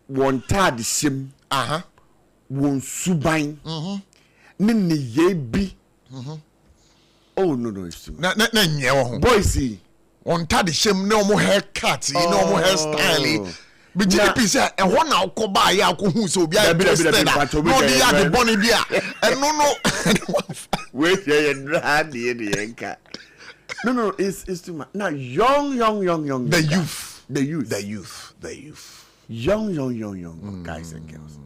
one tad shim one subain nini ye bi oh no it's too na boys see one tad shim no more haircut no more hairstyle but GDP say e ho na ukoba ya ko hu so bia interested no dey ya the bonny bia no wait here and no it's too much now young the youth young guys and girls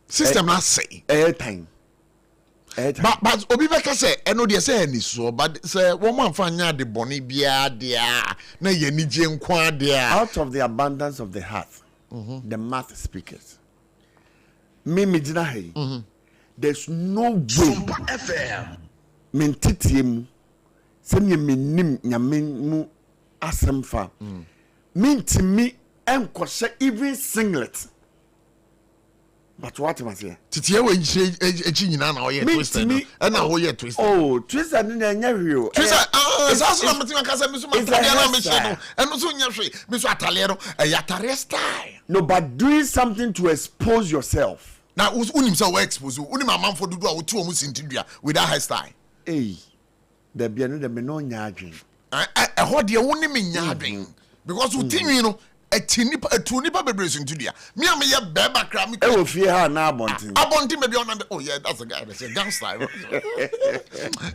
system na say airtime but obi beka say eno dey say ani so but say wo man fa nya de boni bia dia na ye ni je nkwa dia out of the abundance of the heart the mouth speaks me dina hey there's no way SOMPA FM mentitiem se me nim nyame mu asem fa mentimi enkose even singlet. But what am I saying? Titia we echi nyina na oye twister no na oye twister. Oh, twister na nya hweo. Twister so na metin aka say me so matale na me she no. Eno so nya hwe, me so atale no yatare style. No, but doing something to expose yourself. Now unim say we expose, unim amamfo dudu a wo tu omu sintidua with that hairstyle. Eh. Da bia no da me no nya adwen. Ho de wonim nya adwen because utinwi no tu nipa bebre sintidua. Me am ye beba kra me. E wo fie ha na abontin. Abontin me bi on oh yeah, that's a guy that's a gangster.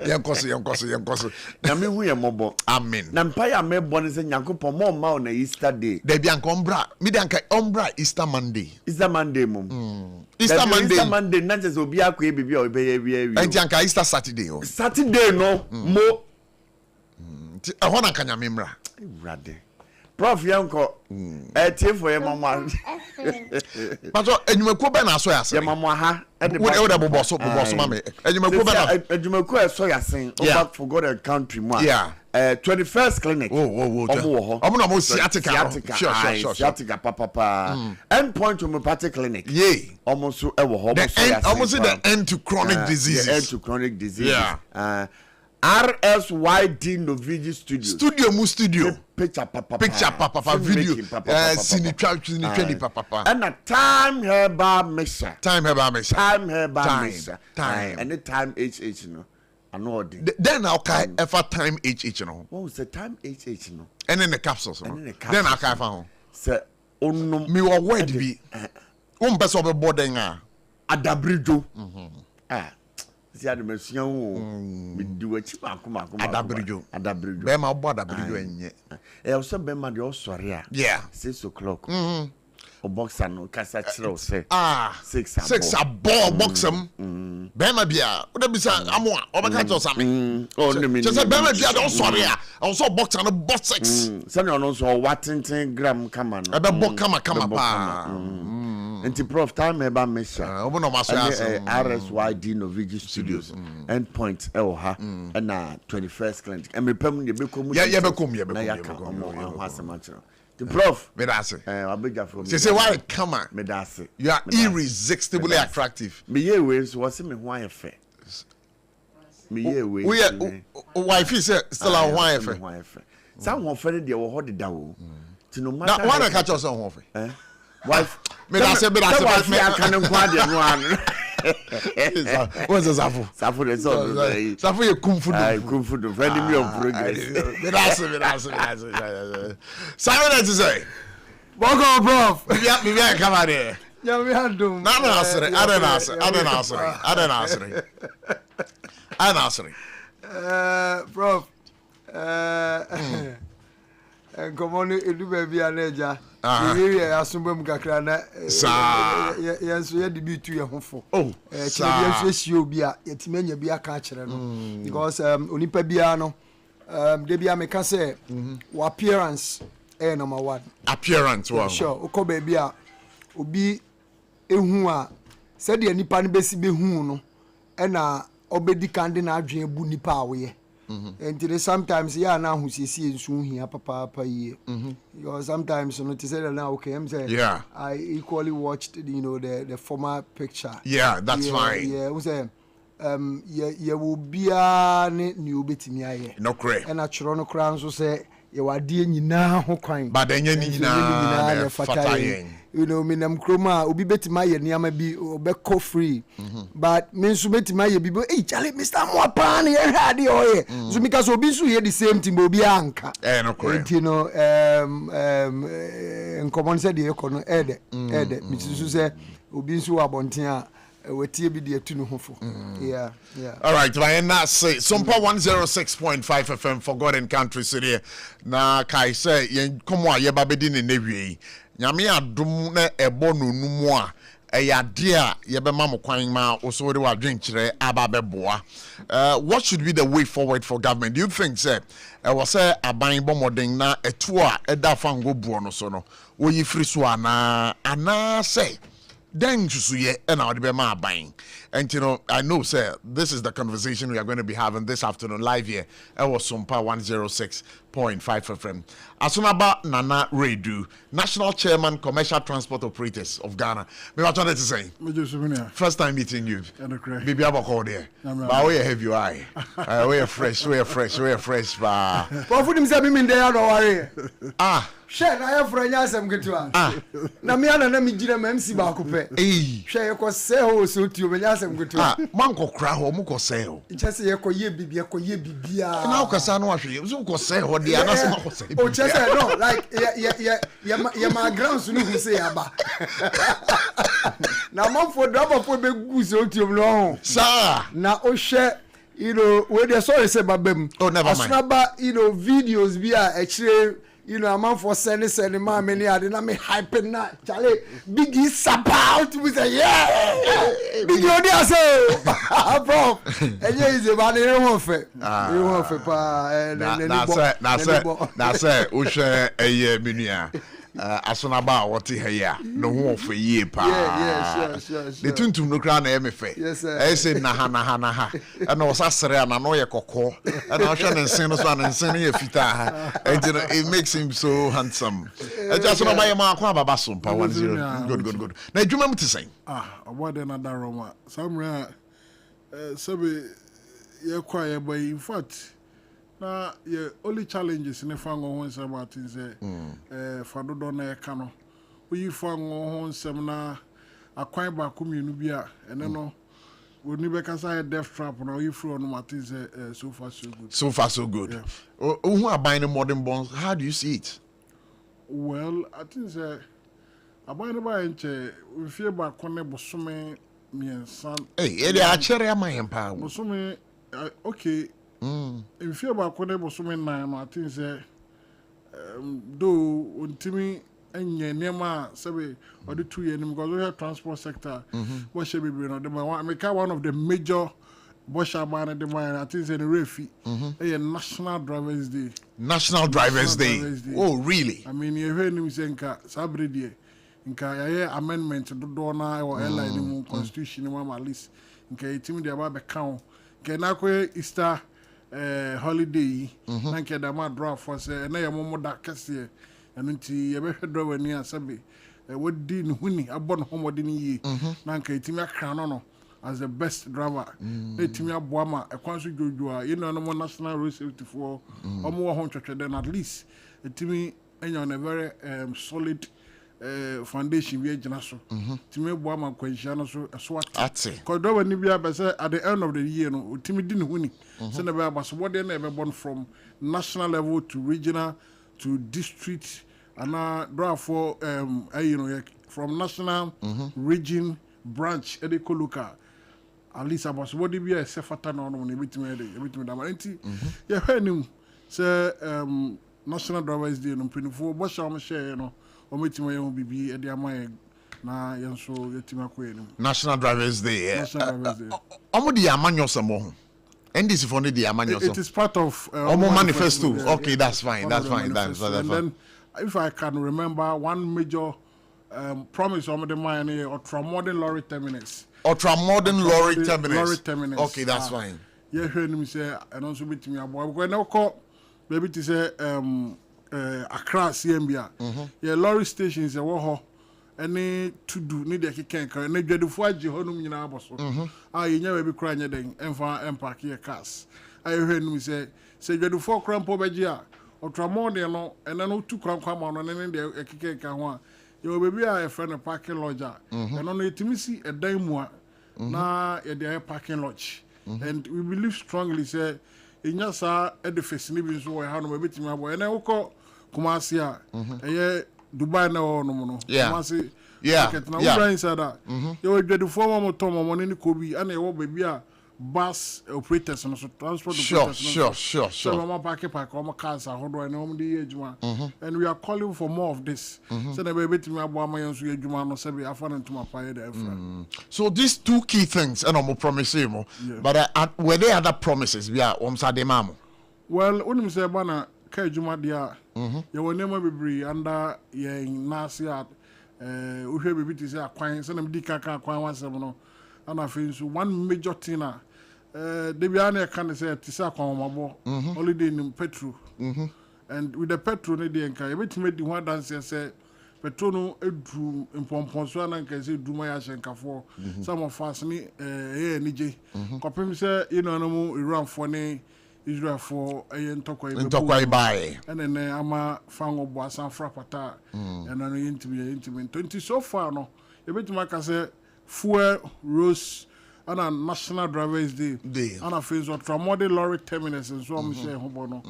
Yankoso. Na me hu ye mobo. Amen. Na mpa ya me bone se Nyankopon mo ma on Easter day. There be anka ombra. Me de anka ombra Easter Monday. Easter Monday mum. Easter Monday na je so bia kwa bibia obeye wi. Enti anka Easter Saturday o. Saturday no mo. E ho na kanya memra. Rade. Prof yanko tie for your mama. But enyumaku be na so yase. Your mama ha. We dey boboso mama. Enyumaku be na. Enyumaku so yase. Over for God and country mo. Yeah. 21st clinic. Oh. Omo na mo sciatica. Sure. Sciatica papa. End point homeopathic clinic. Yeah. Almost so e wo ho so yase. Almost the end to chronic diseases. The end to chronic diseases. Yeah. RSYD Novigi Studio. Picture papa video. Sinitwa papa. And a time herba mixer. Time mixer. And the time HH no. I know then okay ever time HH no. What was the time HH no? And then the capsules no. Then I can find. Say onno me wo word bi. Person be boarding adabrijo. Si admesia wo me di wachi makoma adabrijo be ma obo adabrijo enye e o se be ma de o sore a yeah 6 o'clock o boxer no kasa chiro say 6 abo boxer be ma bia o da bisa amo a o be ka to same o ne me je say be ma bia de o sore a o so boxer no box 6 se no no so watenten gram kama no e be bo kama pa Anti Prof time eba mesha. Obo no maso yase. RSYD Novigi Studios. Endpoint ha na 21st clinic. Emrepam ne bekom. Yeah, bekom. The Prof. Me da se. Abeja from. Say why come on. Me da se. You are irresistibly attractive. Me ye we so was me ho ayefe. Me ye we. Wife say still a ho ayefe. Some ho fere de wo ho de da wo. Ti no matter. Now why catch us on ho fe? Wife, me da se I can inquire no one. What's the SARFO? SARFO the so. SARFO you kung fu. Kung fu do friend me of progress. Me da se. Simon that to say. Welcome Prof. Me come out there. Yeah, we had do. No, I don't answer. Prof. Come on, edu baby aneja. We asumba kakra na yenso ye de bitu ye hofo. Yenso ehie obi a yetimanya bi aka akere no because onipa bia no de bia me ka say appearance number 1. Appearance wow. Sure, uko baby a obi ehu a se de nipa no besi behu no e na obedi kande na adwen bu nipa awe. And sometimes na who see soon here papa ye. Sometimes you know to say that now okay I'm saying I equally watched the former picture. Yeah, that's fine. Yeah, we say you will be a new bit me. No cray. And a chrono crown so say yɛwade nyinaa ho kwan but enye ni nyinaa fata yen you know minam kroma obi betima ye niama bi obekɔ free but me nso betima ye bi Charlie Mr. Mwapa na ye hade oye so because obi so ye the same thing but obi anka no correct you know in common said ye ko no ede me so say obi nso abonten a wetie bi de atu no hofo yeah all right I not say SOMPA 106.5 FM forgotten country city na kai say yen komo a ye ba bedi ne newie nyame adom na ebo no numu a eyade a ye be ma mo kwan ma oso de wadwen kire aba beboa what should be the way forward for government? Do you think say was say aban bomodin na etu a eda fa ngo buo no so no wo yi free so ana say then susuye and I'll be my buying. And you know, I know, sir, this is the conversation we are going to be having this afternoon live here. I was SOMPA 106.5 FM. Asunaba Nana Redu, National Chairman, Commercial Transport Operators of Ghana. Me what wanted to say? First time meeting you. Baby, I'm call there. But we have you eye. We are fresh. Ba. But for them say me there no worry. Share na ya franya asem ketua. Na me ana na me gina ma MC ba ko pe. Share ye ko se ho so tuo me asem ketua. Man ko kra ho mu ko se ho. Chese ye ko ye bibia. Na ko sa no ahwe. So ko se ho dia na so ko se. O chese no like ya ma grounds no hu say aba. Na man for drama for be gu so tuo no ho. Sir. Na o share you know where they sorry say babem. Oh never mind. Asunaba you know videos bi a actually you know, a man for sending my many I didn't make hype na Charlie Biggie support with a Biggie Odia say prof and you is about the one for pa that's it ushe eye minia Asunaba what here no one for ye pa sure the tuntum no kra na e me fe I say na ha and was asere na no ye kokko and I shall nsen no so an nsen ye fita and it makes him so handsome Asunaba ye ma kwa baba SOMPA 10 good na adwuma mu tisɛn what another Roma somewhere sabe ye kwa ye boy in fact na ye only challenges ne fango ho nsem atin se fadodo na e ka no oyi fango ho nsem na akwan ba komienu bi a ene no woni be kasa e death trap na oyi fro no atin se so far so good who are buying the modern bonds? How do you see it? Well, I think say aban ba enche we fie ba kone bosome miensan e dey a chere amayen pa bosome okay if you about kone bosome na I think say do untimi enye nema sebe or the 2 years because we have transport sector what should be no the one of the major Bosha man the man I think say the refi a National Drivers Day. Oh really? I mean you hear him say nka sabredi nka ya amendment do na or airline mu constitution mu at least nka etimi dey about be count nka na ko Easter holiday na nke da ma draw for say na ye momo da kese enu nti ye be hwedro wani asabe wodi ne huni abon homodi ne yi na nke etimi akra no as the best driver etimi aboa ma ekwanso jojo a you know no national road safety for omo ho twetwe then at least etimi enya on a very solid foundation we agina so timi boa ma kwanhia no so so ate ko do wani bia be say at the end of the year no timi di ne huni say na be abaso what dey na be born from national level to regional to district and draw for you know from national region branch ediko local at least abaso what dey be a sefata no no ebitimi da ma enti ye hwanim say National Drivers Day no pinfo bo sha mo share no ometima ye ho bibi e de amaye na yenso yetima ko enim National Drivers Day omo di amanyo samo ho NDC for the amanyo so it is part of omo manifesto okay that's fine and then if I can remember one major promise omo the mine ultra-modern lorry terminus okay that's fine ye hwenim say and also bitimi abo because na ko baby to say Accra CMBA yeah lorry stations e wo ho any to do need the kikenka na dwadefo age honum nyina aboso ye nya we bi kra nya den emfa empark ye cars I hwenim say dwadefo krampo beje a Ultramodern no and then two come on and then the kike kan you baby a friend a parking lodge and on it me see a dime na a parking lodge and we believe strongly say in your edifice ni bi so we ha no beti me abo and then uko Kumasi a Dubai na no Kumasi na we inside that you we the former motor money ni kobi and e baby a bus operators and so transport operators. Sure. So mama park our cars are hold and and we are calling for more of this. So the baby to me about my own juma no say we are to my fire there. So these two key things and I'm promising but were there other promises we are de mamo? Well, unim say bana kai juma dia you will never be bree under ye nasia uhwe baby to say akwan so na mdi kaka akwan wasem no and I feel so one major thing the Biana can say Tisa holiday in petrol. And with the petrol, they encourage me to one dance say petrol a drew in Pomponsuana and can say do my ashenka for some of us here NJ. Copim say, you know, no Iran for Israel for a Tokoi buy. And then I'm a fan of Boasan Frappata and an intimate 20 so far. No, a bit like I say. Fuel Rose and a National Drivers Day. And a phase of Tramode Lorry Terminus and so I'm saying Hobono.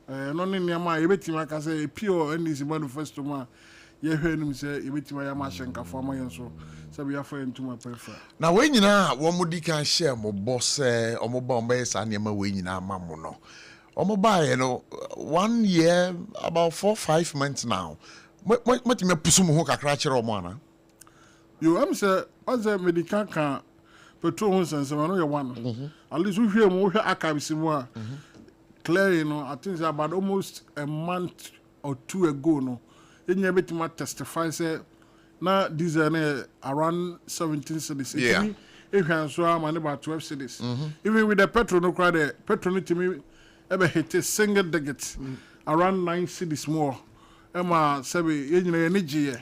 No in Yama, a bit like I say, pure and easy manifesto. You heard him say, a bit my Yamashenka for my so. So we are friend to my prefer. Now, when you know, one more can share my boss, or more bombay, and Yama winning our mammono. Or mobile, you know, 1 year, about 4-5 months now. What you may pursue Hoka Cratcher or Mana? You am say as a medical can petrol and some no one. At least we hear more archives more clear, you know. I think about almost a month or two ago, no. In your bit might testify say now these are around 17 cities. Yeah. If you so I'm about 12 cities. Even with the petrol no cry the petrol to me ever hit a single digit around 9 cities more. Emma Sebi energy.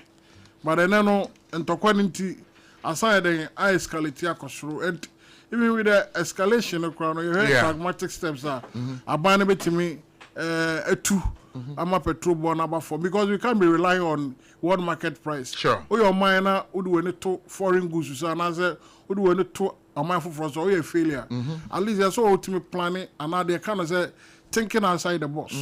But then no and to quantity aside the I escalate and even with the escalation of crown, you heard pragmatic steps are a ban bit to me a 2 I'm a petrol born number 4 because we can't be relying on world market price. Sure. Or your miner would win it to foreign goods and as a would win it to a mindful for us or a failure. At least there's so ultimate planning and now they kind of say thinking outside the box.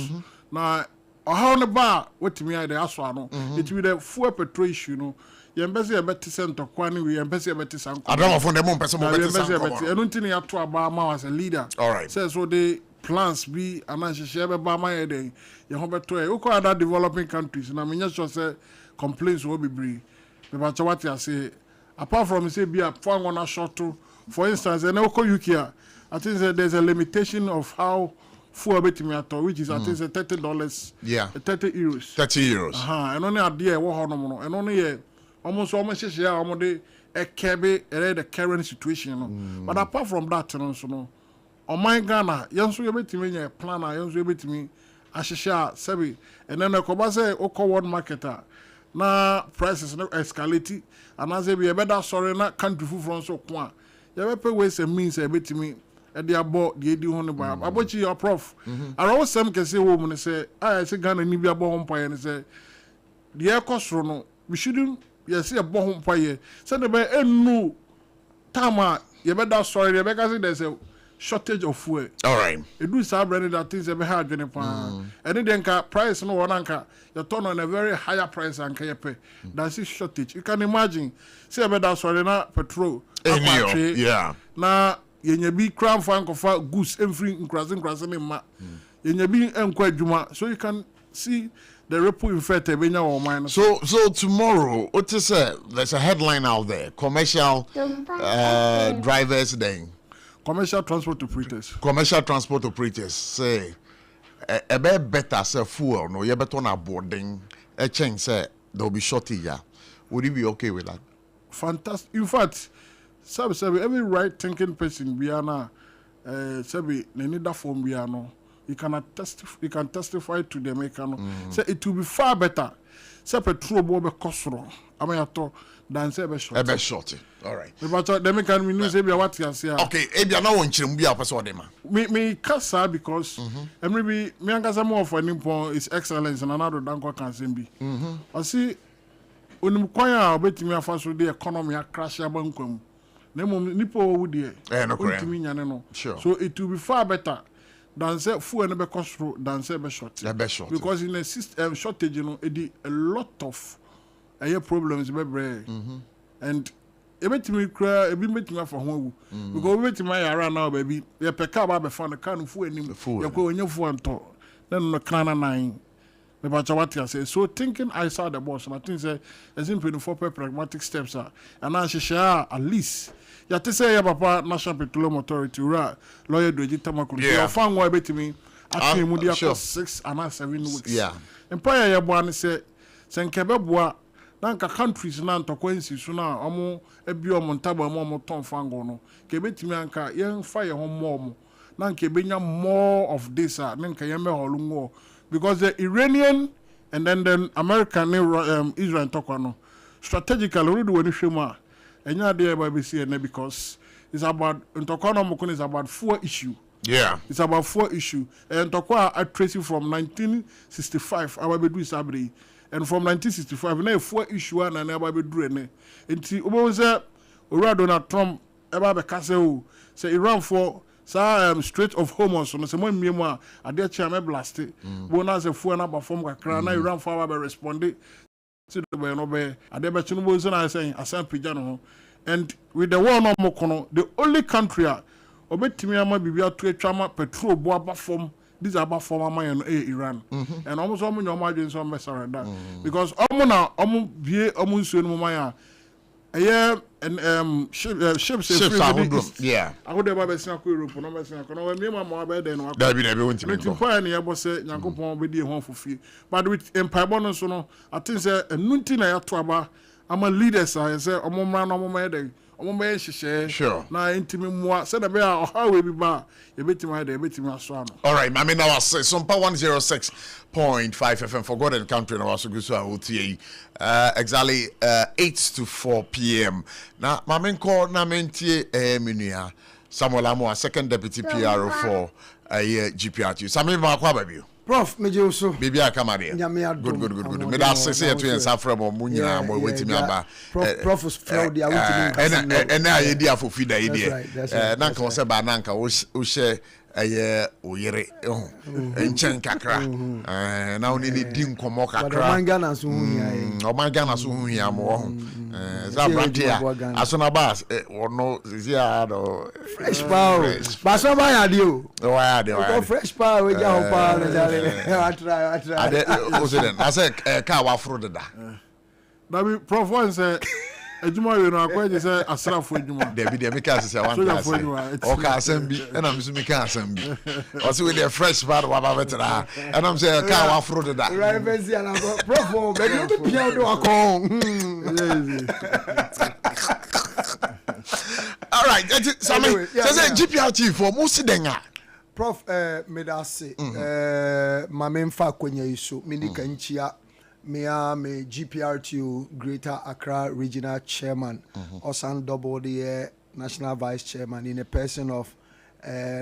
Now how on the bar what me I the aswano it will the full petrol issue, you know. You embassy a better center, Kwani, we embassy a better sank. I don't know for the moment, I don't think you have to Obama as a leader. All right. Says so the plans be and I share Obama a day. You have a toy. You other developing countries, and I mean, just say complaints will be brief. But what I say, apart from say be a fun on a short to, for instance, and UK, I think that there's a limitation of how full bit me at all, which is I think $30. Yeah. 30 euros. 30 euros. And only a dear and only almost share almost a cabby the current situation, you know. But apart from that, you know, on my Ghana, young so you bet me a planner, young so you bet me a share, Sebi, and then a Kobase Oko world marketer. Now prices no escalate, and as be a better sorry, not country food from so quan. You ever pay ways and means a bit me at the abort the 80 by ABOTCHIE your prof. I always some can say woman say, I say Ghana need be a bomb pie and say the air cost no, we shouldn't. Yes, a bomb fire. Send the bear no Tama, you better sorry, the because there's a shortage of fuel. All right. It do some brand that things ever hard in and then price no one anchor, you turn on a very higher price and can pay. That's a shortage. You can imagine. Say better sorry not petrol. Yeah. Now you be crown fan of goose and free in crossing in ma. You be juma, so you can see the report in fact so tomorrow what is there's a headline out there commercial drivers then commercial transport operators say a bit better say fuel no you better on boarding a change say there'll be shortage. Would you be okay with that? Fantastic. In fact every right thinking person biana sabi need that form biano. You can testify to the mechanic. So it will be far better. se petrol bo be kosoro ama ya to dan se be short ebe short all right but dem can me news e bia what ya say okay e bia na won kyerem bia pese ode ma me kasa because every be me ankasa mo of any point is excellence and another danko can say bi I see onim kwan a obetimi afa so the economy a crash abankwam na mom nipo wo de ontimi nyane no so it will be far better than say fuel no be cost than say be short because in a system shortage you know it a lot of problems be and ebetimi kra ebi betimi afa ho awu because ebetimi ayara now baby ye peka ba be fan kan fuel enim ye ko onye fuel nto then no kana nine about what you say. So thinking I saw the boss, and I think say as in 24 pragmatic steps are, and I share at least. You to say papa National Petroleum Authority, right? Lawyer do Jitamakuru. You found why bet me. I think we have 6 and 7 weeks. Yeah. Empire ya bwana say senkebebwa nanka countries na ntokwensi so na omo ebi omo ntaba omo ton fango no kebetimi anka yen fire ho mo nanka ebenya more of this nanka yeme holungo because the Iranian and then American Israel tokano strategically we do when shema enya dey by see because it's about ntokano mokon is about 4 issue. Yeah, it's about 4 issue and tokwa I trace it from 1965 ababedu sabri and from 1965 na 4 issue na ababedu ene enti obo say Donald Trump eba be kase o say Iran for Strait of Hormuz no se mo miemu a ade chia me blast bo na se fu na ba form kakra na Iran for ba respond to the no be ade be chinu bo so na say asan pija no and with the war no mo kono the only country obetimi ama bibia to atwa petrol bo aba form these are form ama Iran and almost omo nyoma adwen so mesare that because omo na omo bie omo nsuo no ma and ships yeah I would have seen a Europe no me seen no me ma ba dey no that be won't me go point na yebo say Nyankopon be dey hon for fie but with empire bonus no I think say enunti na ya to aba ama leaders I say omo mra no omo ma dey omo ma hihye sure na intimi moa say da be a how we be ba e betima dey betima so ano all right I mean now I say SOMPA 106.5 FM forgotten country na waso guso a OTA exactly 8 to 4 p.m. na mamen call na mentie menua Samuel Amo second deputy PRO for GPRT Samuel ma kwa baby Prof meje so baby akama dey good me da say to yen safra mo munyina mo wetimi aba Prof flow dia wetimi and na ye dia fofi da ye dia na nka wo se ba na nka wo share oyere enchen kakra na oni ni di nkomo kakra mangana so huya o mangana so huya mo za brandia asona bas ono zia do fresh power baso ba ya di o ya de fresh power we ja ho power na jale atra ade o se den ase ka wa fro deda na bi prof one say ejuma we no akwaje say asrafo ejuma David me ka say one class o ka asambi na me so me ka asambi o say we the fresh part wa ba betra and I'm say ka wa fro deda right fancy and prof be be pia do akon all right so me say GPRT for most denga prof me da say ma me mfa kwanya iso me ni kanchia me GPRTO Greater Accra Regional Chairman, Osan double the National Vice Chairman in a person of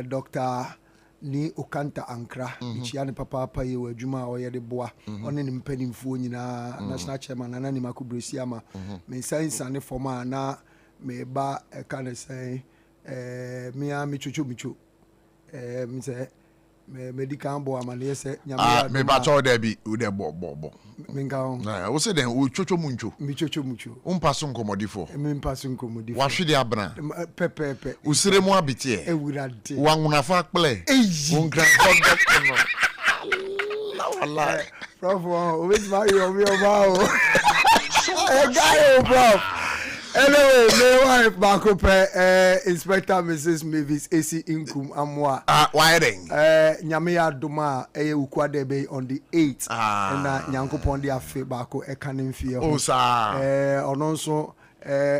Dr. Ni Okanta Ankra, which yani papa pa ye juma or ye de boa, on an impending phone National Chairman and Anima Kubrisiama, me science and former na me ba a kind of say me michu me say medical bo amane se nyame me ba to there bi u de bo minga on na wo se den u chocho muncho mi chocho mucho paso nkomodifo e mi paso nkomodifo wa hwede abna pepepe usire mu abitie ewurade wa ngunafa akple unkran doctor no la wallahi prof o wait ma yo mi o ba o e guy o prof anyway me wife bakope Inspector Mrs. Mavis AC Inkum Amwa wiring nyame ya doma ukwade be on the 8th na nyankopon dia fe bako e kanem fie o sa ono nso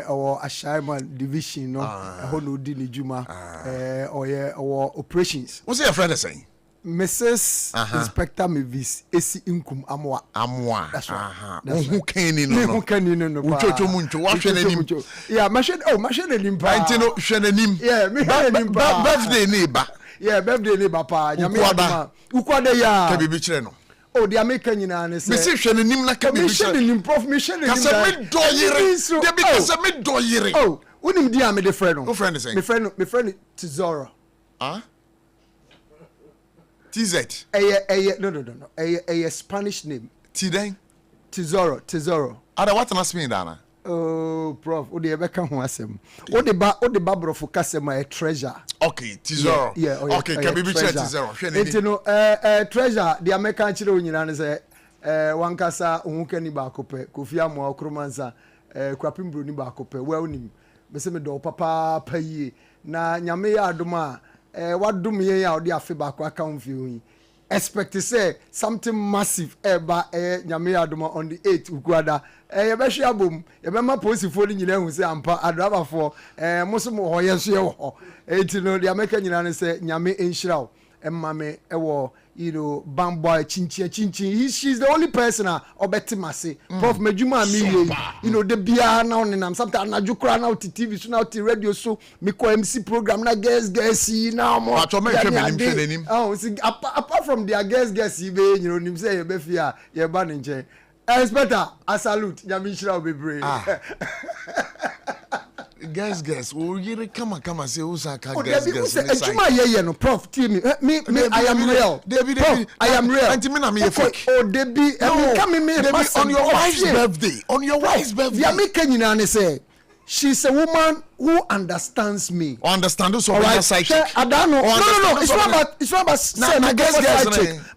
our Ashaiman division no ho no di ni juma oye our operations what's your friend saying Mrs. Inspector Mavis esi inkum amwa. That's right. Who can in no? Uchocho muncho. What shenenim? Yeah, machine nenim pa. Antino shenenim. Yeah, me nenim pa. Birthday neighbor. Yeah, birthday neighbor pa. Ukwada ya. Kebi bichire no. Oh, the American nyina say. Me say shenenim na kebi bichire. Shenenim prof me shenenim. Kasa me doyere. Debi kasa me doyere. Oh, unim dia me de friend no. Who friend is saying? Me friend Tizoro. Huh? TZ. No. A Spanish name. Tiden. Tizoro. Ada what must mean Dana? Oh, prof, o de beka ho asem. O de ba bro for kasem a treasure. Okay, Tizoro. Yeah, okay, can be Tizoro. Enti no treasure the American chire o nyina ne say wankasa ohunka ni ba akopɛ Kofi Amo Okromansa kwapimbro ni ba akopɛ wa onim. Be se me do papa payi na nyame ya adoma wadum yen ya odi afe ba kwa account fi expect to say something massive eba nyame adoma on the 8th ukwada ye be hwe abom ye be ma posifo ni nyina hu say ampa adraba for muso mo ho ye so ye ho etino the American nyina ne say nyame enhiraw emma me ewo bamboy chinchin she's the only person obetimase prof medjuma mi the bia na onenam sometimes na jukura na TV so na radio so me ko MC program na guest na mo oh see apart from their guest be nim say ye be fia ye ba ne nche inspector I salute nyame shira obebre guess oh you come say usaka guess ejuma ye no prof tell me I am real prof I am real anti me na me fake oh debi come me on your wife's birthday ya me kanyina ne say she's a woman who understands me understand so right psychic no it's not about saying I guess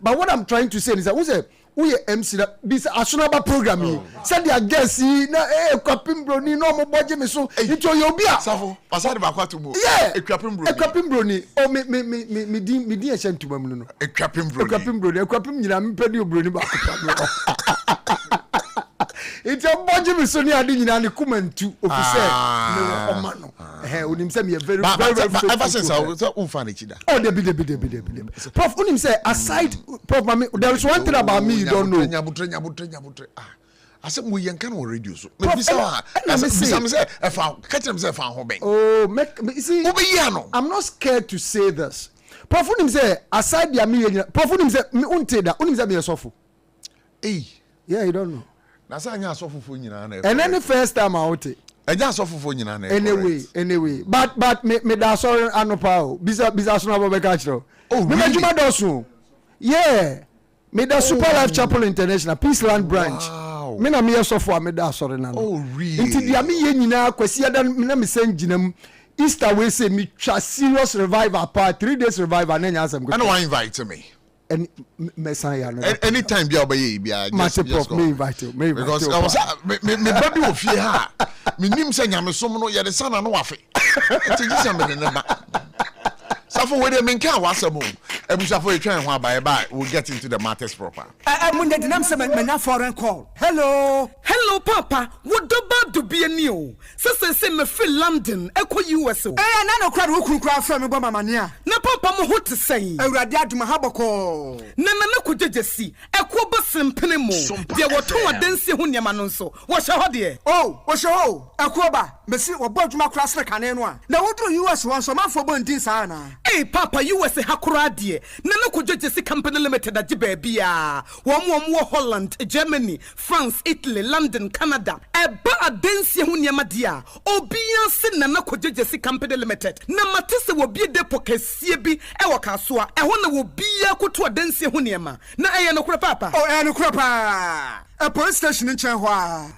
but what I'm trying to say is that who say we MC that this asunaba program said their guests na ekwapim broni no mo boje me so ito yo bia safo pasade ba kwatu bo ekwapim broni o me din e shentu mam no ekwapim broni nyina me pedi broni ba kwapa ito boje me so ni ade nyina ne kumantu ofise me oma no unim say me very ever since I was unfani chida oh debi prof unim say aside prof mami there is one thing about me you don't know nyabutre asem we yen kan on radio so me bisa say efa catch say efa ho ben oh me see I'm not scared to say this prof unim say aside their me prof unim say me unte da unim say me sofo yeah you don't know na say anya sofo nyina na and then the first time out enya sofo nyina na anyway but me da sorry anopa o bisa so na bo be catch ro me juma do so yeah me da Super Life Chapel International Peaceland branch me na me sofo me da sorry na oh really nti dia me ye nyina kwasi ada na me sen ginam Easter we say me twa serious revival part 3 days revival na nya asem go and why invite me and Messiah no anytime bia obey bia just go me invite you because I was me baby of fear ha me nim say nyame som no ye de sana no afi enti gisa me ne ba safo we de men kan wasamo ebusafo etwan ho abaye ba we'll get into the matters proper munde dinam se menya foreign call hello papa wodoba do be ani o se me feel London ekọ US o na no kwade wo kunkura afra me bo mamane a na papa mo hote sei awurade aduma haboko na ko jejesi ekọ bo sempene mo de woto wadansi ho niam no nso wo hye ho de wo hye ho ekọ ba mesi wo bo aduma kura sre kane no a na wodro US won so mafo bo ndin sa na papa US hakura de na ko jejesi company limited age ba bia wo Holland Germany France Italy London Canada eba adansi ho niam de a obia se na ko jejesi company limited na matese wo bie depo kasie bi wo kasoa ho na wo bia koto adansi ho niam na no kura papa no kura pa a police station in Chenhua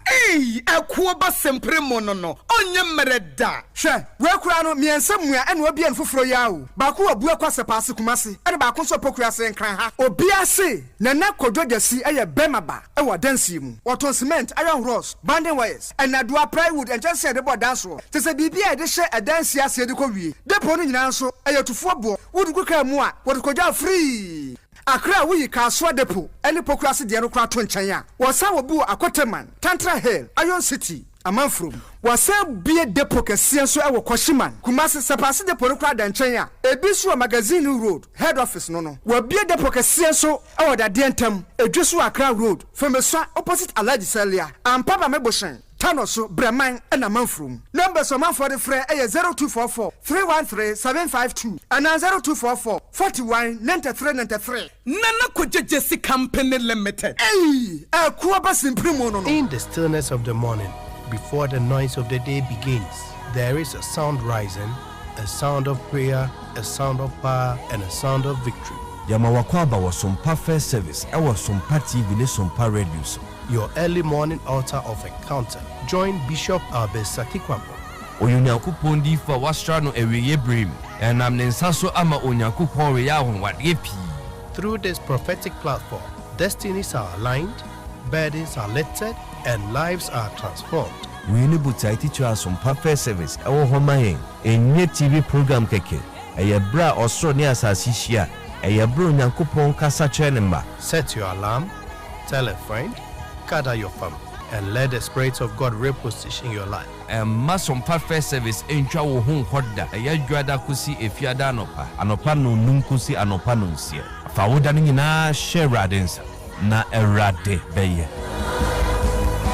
akuo ba sempre mo no onye mereda hwe we kura no miensa mua ene obi en foforo yawo ba ko abu akwase paase kumase ene ba ko so pokura se nkran ha obi ase na kododasi eye bemaba e wo dansi mu woton cement iron rods banding wires and adua plywood and just say the board dance ro te se bibia e de hye adansi ase de ko wie depo no nyina so eye tufo bo wudu ka mu a wo ko ja free Akra we Kaswa Depo, any pokrasi de no kra to nchen ya. Wasa wo bu Akoteman, Tantra Hill, Iron City, amanfrom wasa bie depo kɛseɛ so ɛwɔ Kɔhyiman Kumasi Sapase depo no kora da nkyɛn a ebi so magazine road head office no wabie depo kɛseɛ so ɛwɔ dadeɛ ntam edwi so Accra road Femeswa opposite Alhaji Celia ampaba meboshen Tano so Breman and Amanfrum. Numbers of man for the fray 0244 313 752 and 0244 41 93 93. Nana Kujesi Company Limited. Hey, a Kuabas in Primono. In the stillness of the morning, before the noise of the day begins, there is a sound rising, a sound of prayer, a sound of power, and a sound of victory. Yamawakwaba was SOMPA First Service. I was SOMPA TV, SOMPA Radio. Your early morning altar of encounter. Join Bishop Albesaki Kwampo. Onyankopon di fa wastra no eweye brim. Enam ne nsaso ama Onyankopon we ya honwade pi. Through this prophetic platform, destinies are aligned, burdens are lifted, and lives are transformed. We need to teach you SOMPA First Service. Our home enye TV program keke. Eye bra osro ne asasi hia. Eye bro Onyankopon kasa chenema. Set your alarm, tell a friend, gather your family, and let the Spirit of God reposition your life. SOMPA First Service entwa wo hu hoda eya dwada kusi efiada anopa no num kusi anopa no nsie fa woda no nyina share radensa na erade beye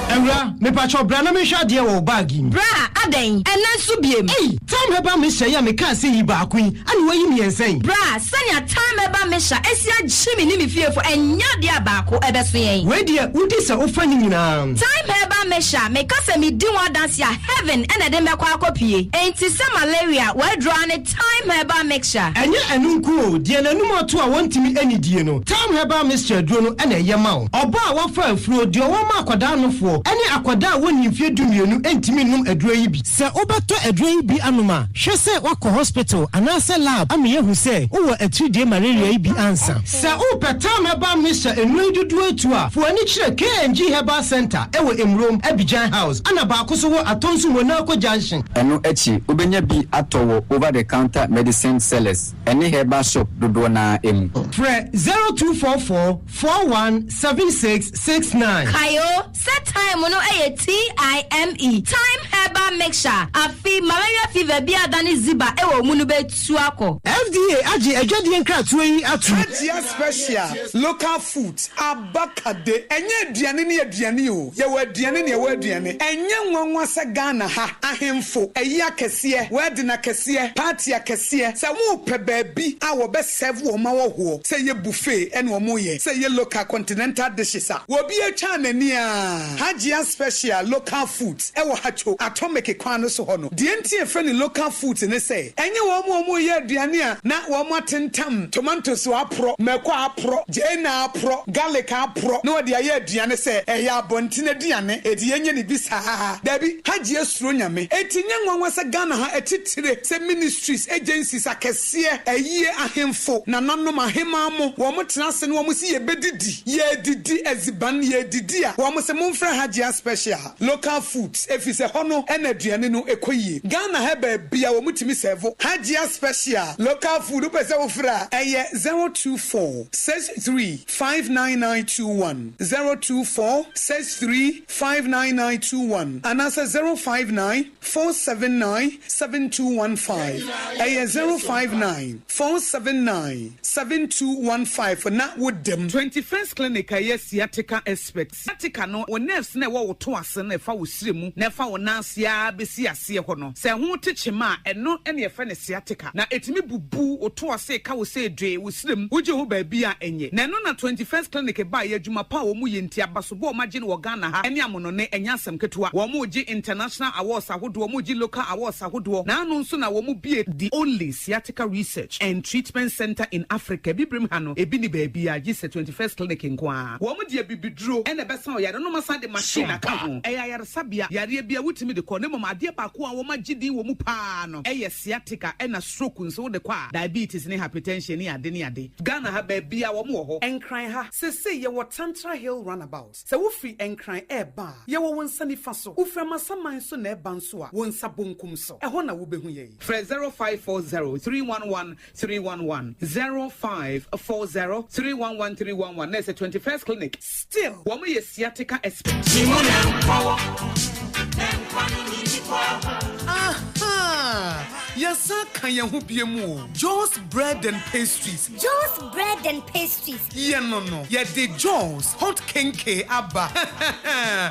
Emra, me pacho bra na me hwa de wo bag yi. Bra, aden, ena so biem. Time heba me hye ya me ka se yi ba akun, ani wayi me ensen. Bra, sanya time heba me hya, esia gyimi ni me fiefo enya de abako ebeso yen. We de udi se ofa ni nyina. Time heba me hya, me ka se me di one dance ya heaven ena de me kwa akopie. Enti se malaria, we draw ne time heba mixture. Enye enunku o, de nanum ato a wontimi ani die no. Time heba mixture duro no ena ye ma wo. Oba a wafa afuro de wo ma akwada no fo. Any akwada woni mfie dumienu entimi num aduro yi bi se obeto aduro yi bi anoma hwe se wako hospital anase lab ame yehu se wo atridie malaria yi bi ansa se o petam heba misha enu dudu atu a fo ani kire KNG Herbal Center ewo Emrom Abidjan House ana ba akoso wo atonsu Monaco Junction eno echi obenya bi atowo over the counter medicine sellers any herbal shop dodo na emu Fre 0244 417669 Kayo set time no TIME time herbal mixture afi malaria fever bi adani ziba ewo munu betu akọ FDA agi ejodi enkratu yi atu Adia special local foods abakade enye aduane ne aduane o ye wa aduane ne ye wa aduane enye nwanwa se Ghana ha ahemfo eyi akese word na akese party akese se wo pe baabi a wo be serve wo ma wo ho se ye buffet ene wo mo ye se ye local continental dishes a wo bi atwa nani a Adia special local foods ewo hacho atomic kwan so ho no de enti efe ni local foods ne se enye wo mo ye aduane a na wo mo atentam tomatoes apro meko apro jena apro garlic apro no de aye aduane se eya abontine aduane edi enye ni bisa dabi Haji esuro nyame etinye nwanwa se Ghana ha etitire se ministries agencies akese eyi ahemfo na nanom ahema mo wo mo tenase no wo mo si ye bedidi ye didi eziban ye didi a wo mo se momfra Haji special local foods efise hono ena aduane no ekoyie Ghana ha ba bia wo mutimi serve Haji special local food pese wo fra eye 024 63 59921 024 63 59921 and answer 059 479 7215 eye 059 479 7215 for na with them 21st clinic aye sciatica expert sciatica no wo nerves na wo to ase na fa wo siremu na fa wo nansia besi ase ho no se ho techema eno ene ye fa ne sciatica na etimi bubu wo to ase ka wo se dwe wo sirem wo je ho ba bia enye na no na 21st clinic ba ye adwuma pa wo mu ye ntia baso bo magine wo Ghana ha ene amono ne enya asem ketua wo mu ji international awards ahodo wo mu ji local awards ahodo na anu nso na wo mu bie the only sciatica research and treatment center in Africa bibrim ha no ebi ni ba bia ji se 21st clinic nkwa wo mu de bibiduro ene besa o yare no masa de machine aka ho eya yare sabia yare bia wutimi de ko ne mama de ba ko a wo magidi wo mu pa no eye sciatica ena stroke nso de kwa diabetes ne hypertension ne ade Ghana ha ba bia wo mu ho enkran ha se ye wo Tantra Hill runabout se wo free enkran eba ye wo wonsa ni fa so wo fra masaman so na eba nso a wonsa bonkum so eho na wo behu ye fra 0540 311 311 0540 311 311 na se 21st clinic still wo mo ye sciatica expert kan ye ho bie mu. Joe's bread and pastries. Joe's bread and pastries. Yeah, no. Yeah, the Joe's hot kenke abba.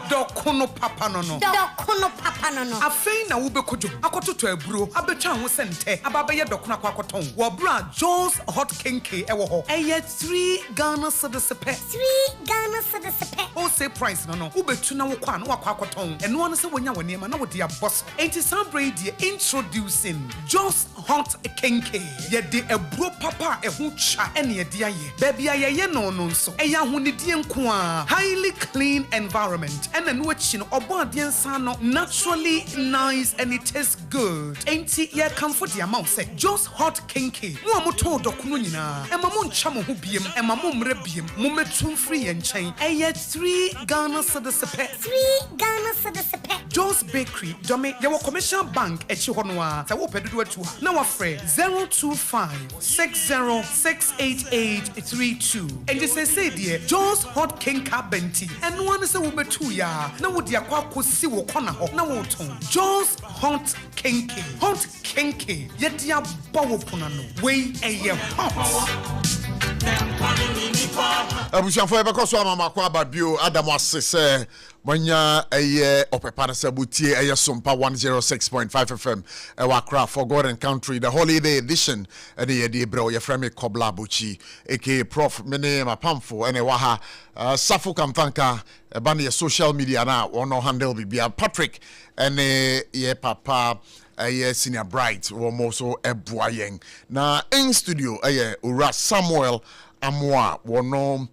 Dokono papa no. Dokono papa no. Afei na wo be kojo. Akoto to eburo. Abetwa ho sente. Ababa ye dokono akwakoton. Wo bra Joe's hot kenke ewo ho. Eye 3 Ghana cedis per. 3 Ghana cedis per. O say price no. Wo betu na wo kwa no akwakoton. Eno ano se wonya woniema na wo dia boss. Enti sabre die introducing Joe's hot kenke. Ye de eburo papa ehu cha ene ye dia ye. Baby aye no nso. Eya honidie nko a. Highly clean environment. Ene no achi no obo adie nsa no naturally nice and it tastes good. Enti ye comfort the amount say Joe's hot kenke. Mo amoto dokuno nyina. Ema mo ncha mo ho biem. Ema mo mre biem. Mo metum free ye nchen. Eye 3 Ghana cedis per. 3 Ghana cedis per. Joe's Bakery. Dome ye wo commercial bank echi ho no a. Sa wo pedudu atu ha. Na wa frɛ 02560688832. And you say dear Joe's hot kenka benti. And one say wo betu ya. Na wo dia kwa kosi wo kona ho. Na wo ton. Joe's hot kenke. Hot kenke. Ye dia bawo pona no. We eye hot. Abusianfo ebe koso amama kwa babio Adam asese Manya eye opepana sabutie eye SOMPA 106.5 FM ewa Accra for God and Country the holiday edition ene ye de bro ye frame Kobla ABOTCHIE aka Prof mene mapamfo ene waha SARFO kamtanka eba ye social media na wono handle bibia Patrick ene ye papa eye senior bright wo mo so ebuayen na in studio eye Ura Samuel Amoa wono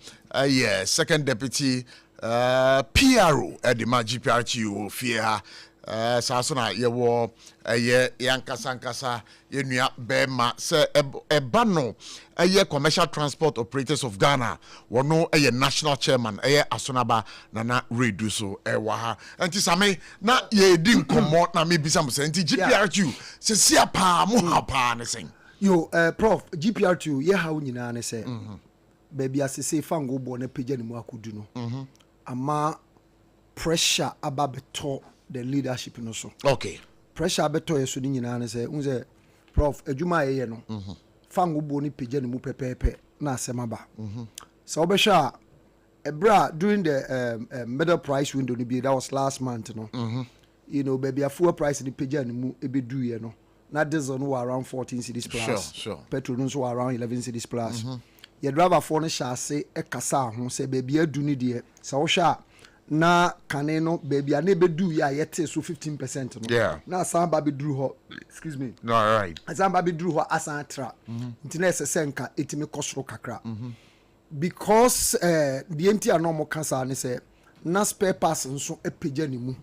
second deputy PRO at the GPRTU fear sasona yewo yankasa yenua bema se ebano commercial transport operators of Ghana wono national chairman asonaba nana reduso ewa ha enti same na ye di nkomo na me bisa mo se enti GPRTU se sia pa mo ha pa ne sen yo prof GPRTU ye ha nyina ne se baby asese fango bo na page ni mu akudu no ama pressure ababeto the leadership no so okay pressure abeto yeso ni nyina ne se unze prof adwuma ye no fango bo ni page ni mu pepepe na asemaba so obesha ebra during the middle price window ni be that was last month no you know baby a full price ni page ni mu ebedu ye no na diesel no around 14 cedis plus sure petrol no so around 11 cedis plus ye driver for no shase e kasa ho se baby adu ni de se wo hwa na kane no baby ane bedu ya yete so 15% no yeah na asamba be dru ho excuse me no right asamba be dru ho asan tra ntina ese nka etimi kosoro kakra because the entire normal cancer ne se na spare parts nso epeja ni mu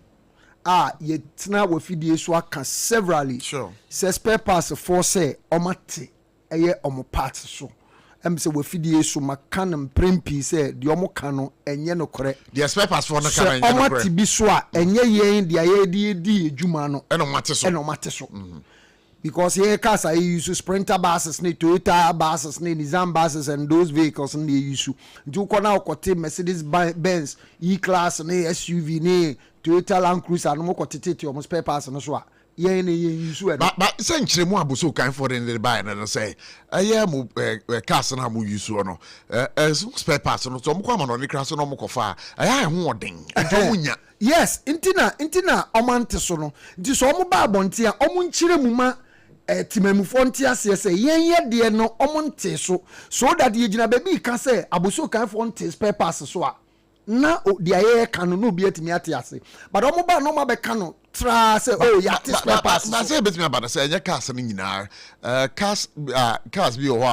ye tina wo fidie so aka severally sure se spare parts for say omate eye omo parts so se we fidie so makan mprempi se de omo kano enye no kore the spare parts for no kan enye no kore omate bi so a enye yen de aye di ejuma no eno mate so because here cars I use Sprinter buses, Toyota buses, Nissan buses, and those vehicles and they use do now Mercedes Benz E-Class and SUV, Toyota Land Cruiser, and more quantity almost spare parts and so on. But essentially, more abuso kind for in the buy and say, I am cars and I'm use no spare parts and some common on the cross and no far. I am warning. Yes, intina omante sono. Di so mo ba bontia omunchire muma timemu fontia se yen de no omonte so that ye gina baby can say abuso kan fonte spare parts so a na the aye kan no bi atimi ate but omo ba no ma be kan no tra say oh ya spare parts but say betimi about say nya cars no nyina cars be o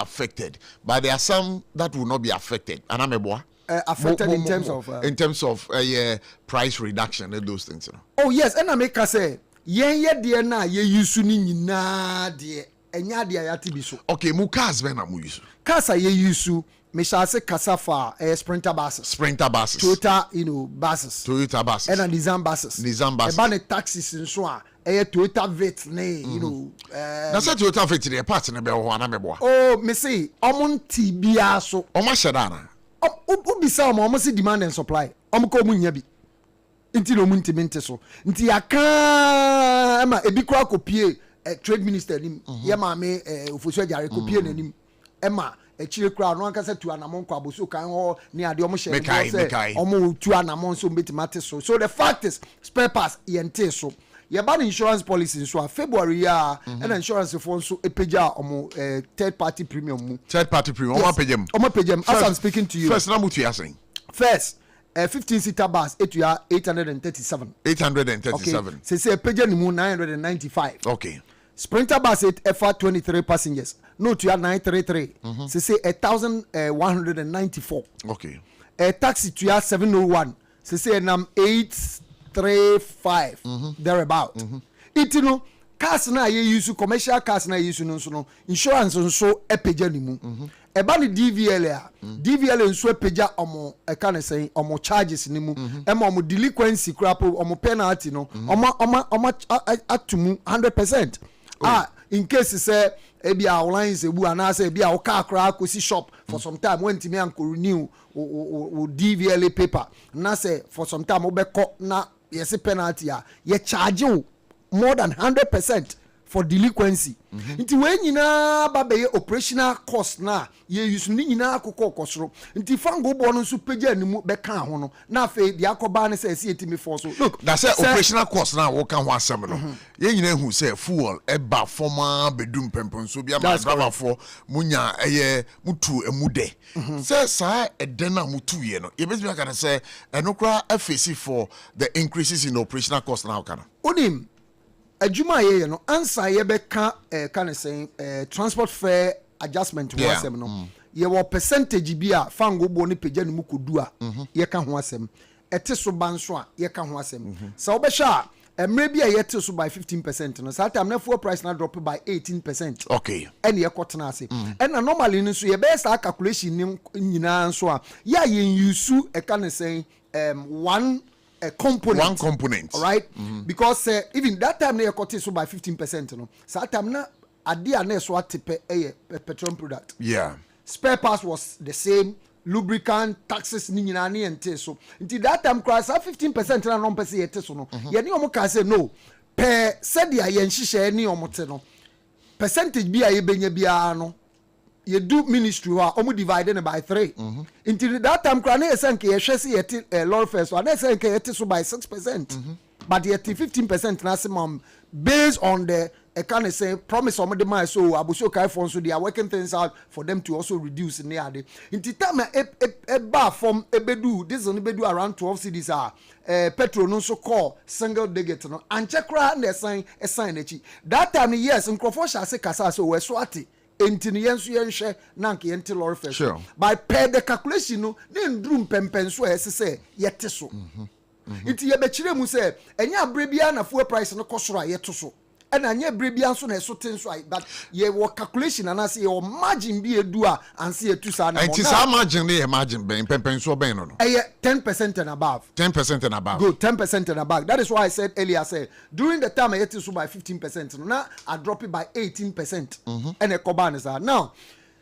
affected but there are some that will not be affected and ameboa affected in terms of price reduction and those things, you know. Oh yes, and I make us say ye de na ye use ni nyina de enya de ayati bi so. Okay, mu cars be na mu use. Cars ye use me shall say Casafa Sprinter buses. Toyota, buses. And a Nissan buses. About taxis and so on. Toyota vet na say Toyota vet the parts na be ho na mebo. Oh, me say omon tibia so. O ma shedana. Obisa o mo say demand and supply. Omko mu nya bi. Nti no mu ntimente so. Nti aka ma ebi kura kopie trade minister nim ye ma me ofosu ajare kopie nanim ema echire kra no anka se tu anamon kwa boso kan ho ne ade omo share omo tu anamon so betimate so the fact is spare parts yente so ye ban insurance policy so February ya and insurance for so epeja omo third party premium omo pejam as I'm speaking to you first na mutu ya saying first 15-seater bus, 837. 837. Okay. Say Peugeot ni mu 995. Okay. Sprinter bus FR 23 passengers. No to 933. Say 1,194. Okay. Taxi to 701. Say nam 835 thereabout. It you know cars na ye use commercial cars na use no insurance nso Peugeot ni mu. Eba ni DVL nso peja omo e kan say omo charges ni mu e ma omo delinquency crap omo penalty no omo atumu 100%. In case say ebi a online se bu ana say ebi a car cra ko si shop for some time when timi anko renew o DVL paper na say for some time obekọ na yes penalty ye charge you more than 100% for delinquency. Nti we nyina ba be operational cost na ye use ni nyina akokọ kosoro. Nti fango bo no so peja ni mu be kan ho no. Na fe de akoba ne say etimi for so. Look, that say operational cost na wo kan ho asem no. Ye nyina hu say fuel e ba forma bedum pempon so bia ma driver for munya eye mutu emude. Say sa eden na mutu ye no. Ye be kan say enokra afesi for the increases in operational cost now kana. Onim adwuma ye no ansa ye beka kan say transport fare adjustment ho asem no ye wo percentage bi a fango bo ne peja ne mu kodu a ye ka ho asem ete so banso a ye ka ho asem so be sha emre bi a ye te so by 15% no so time na fuel price na drop by 18%. Okay, and ye kotena ase and normally no so ye be sa calculation ni nyina so a ya ye use e kan say one component. All right? Because even that time they cut it so by 15%. No? So that time na adia na so atipe petroleum product. Yeah. Spare parts was the same. Lubricant, taxes ni nyina ni ente so. Until that time cross 15% na non pese yete so no. Ye ni omo ka say no. Per said ya yen hihye ni omo te no. Percentage bi a ye benya bia no. You do ministry wa omu divided by 3 until that time krana yesanke ye hwese yete lord first one yesanke yete so by 6% but yete 15% na semam based on the can say promise omu de my so abuso kai for so they are working things out for them to also reduce in there until time e bar from ebedu this only bedu around 12 cities are petrol no so call single digit no anche kra na sign echi that time yes nkrofo sha se kasa so we so ate entini yensu yenhwe nanke yente lorry first by per the calculation no ne ndrum pempen so say yete so nti ye be kire mu say enya abre bia na fuel price no kosoro a yeto so and anya abre bia so na so ten so but ye wo calculation and say your margin bi edu a anse etu sa na mo na sa margin ne margin ben pempen so ben no 10% and above 10% and above good 10% and above. That is why I said earlier say during the time I get so by 15% no now I drop it by 18% and a koban is now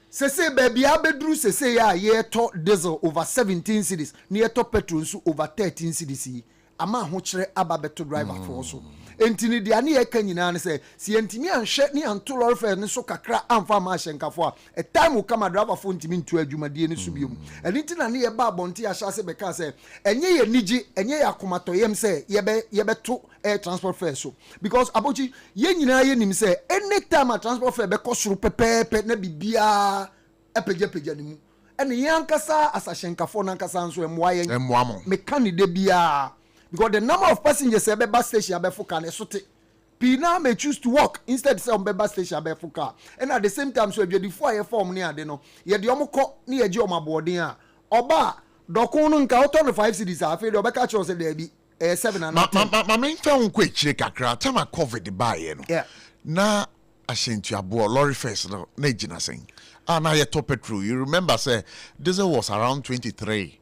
say baby abedru say ya ye to diesel over 17 cities near to petrol so over 13 cities ama ho kire ababeto driver for so entini dia ne yeka nyina ne say si entimi anhwe ne anto lorry fare ne so kakra amfa ma hyenkafo a time will come driver for entimi ntu adwumadie ne so biom enti na ne ye ba bonte ya hya se beka say enye ye nigi enye ya komato yem say ye beto air transport fare so because abochi ye nyina ye nim say anytime a transport fare be kosoro pepepe na bibia epeja ne mu ene yankasa asahyenkafo na nkasa nso emwa mechanic de bia because the number of passengers at the bus station abefuka na sote pina may choose to walk instead say on bus station abefuka and at the same time so the before ye form ni ade no ye de omko ni ye je omabodin a oba dokun no nka auto no 5 cities a fe de obeka cho say there be 7 and 10 ma me fa nko ekire kakra time covid ba ye no na ashentu abo lorry first no na ejina sen na ye top petrol you remember say diesel was around 23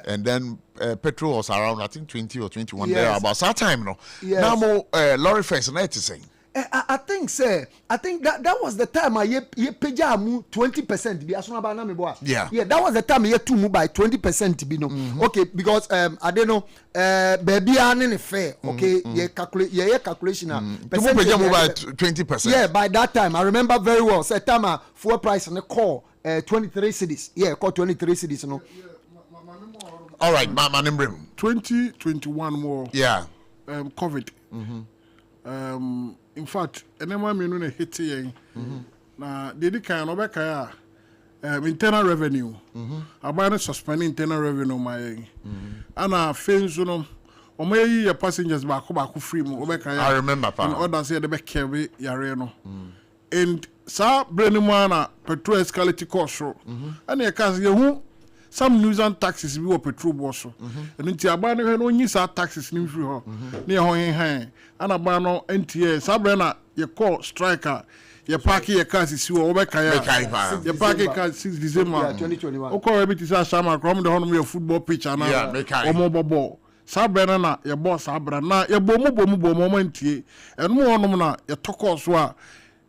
and then petrol was around I think 20 or 21 there about that time no now more lorry first na it saying I think that was the time I peja mu 20% be asuna ba na me boa. Yeah, that was the time I to move by 20% be no. Okay, because I don't know baby ane fair. Okay, ye calculation percentage move by 20%. Yeah, by that time I remember very well. Say time fuel price and the call 23 cedis. Yeah, call 23 cedis no. All right, my name 2021 more. Yeah. COVID. In fact, enema me no hit yen. Na dey kan no be kan internal revenue. Abana suspend internal revenue my yen. Ana fenzo no omayi your passengers back free mo obeka ya. I remember pa. And others say dey be kebe yare no. And sa brand na petrol escalate cost so. And e ka ye hu some nuisance taxes bi wo petrol boss. And nti aba no no nyi sa taxes ni free ho. Na ho hen ana ba no NTA sa brand na ye call striker ye park ye car si wo obeka ya. Ye park car 6 December 2021. O call everything sa sama from the home your football pitch ana. Omo bobo. Sa brand na ye boss sa brand na ye bomo NTA. And mo honom na ye toko so a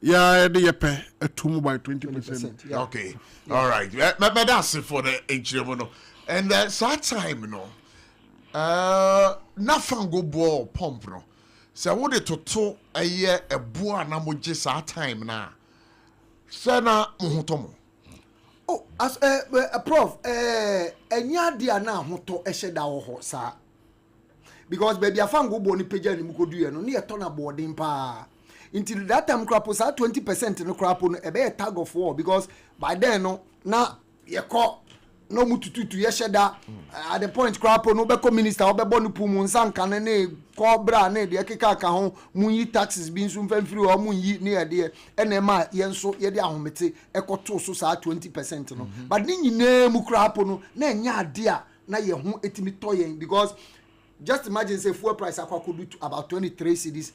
yeah, they pay a 2 by 20%. Yeah. Okay, all right. But that's it for the HMO. And that's that time, you know. Nothing go ball pump, no. So what it to a year a boa na mo just our time now. Sana muhotomo. Oh, as prof, enya dia na hoto eheda ho sa. Because baby afan go boni page ni mukodu no, na turn boarding pa. Until that time crap was 20% no crap on a better tag of war because by then no na ye call no mututu ye sheda at the point crap no be minister obe bonu pumu nsanka ne call bra ne de keka ka ho munyi taxes bi nso mfa free o munyi ne de ene ma ye nso ye de ahomete ekoto so sa 20% no but ni nyina mu crap no na nya ade a na ye ho etimi toyen because just imagine say fuel price could do about 23 cedis,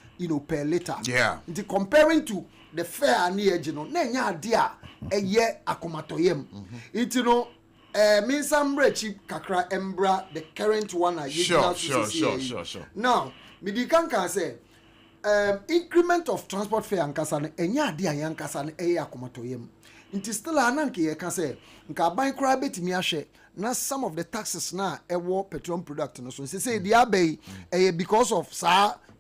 per liter. Yeah. Into comparing to the fare near Geno, nenya dia a year akomatoyem. Into means some cheap kakra embra the current one I use. Sure. Now, Midikan can say increment of transport fare and kasan enya dia yan kasan e akomatoyem. Into still ananke ye can say nka ban kra betimi ahwe. Now some of the taxes now petroleum product no so say the abey because of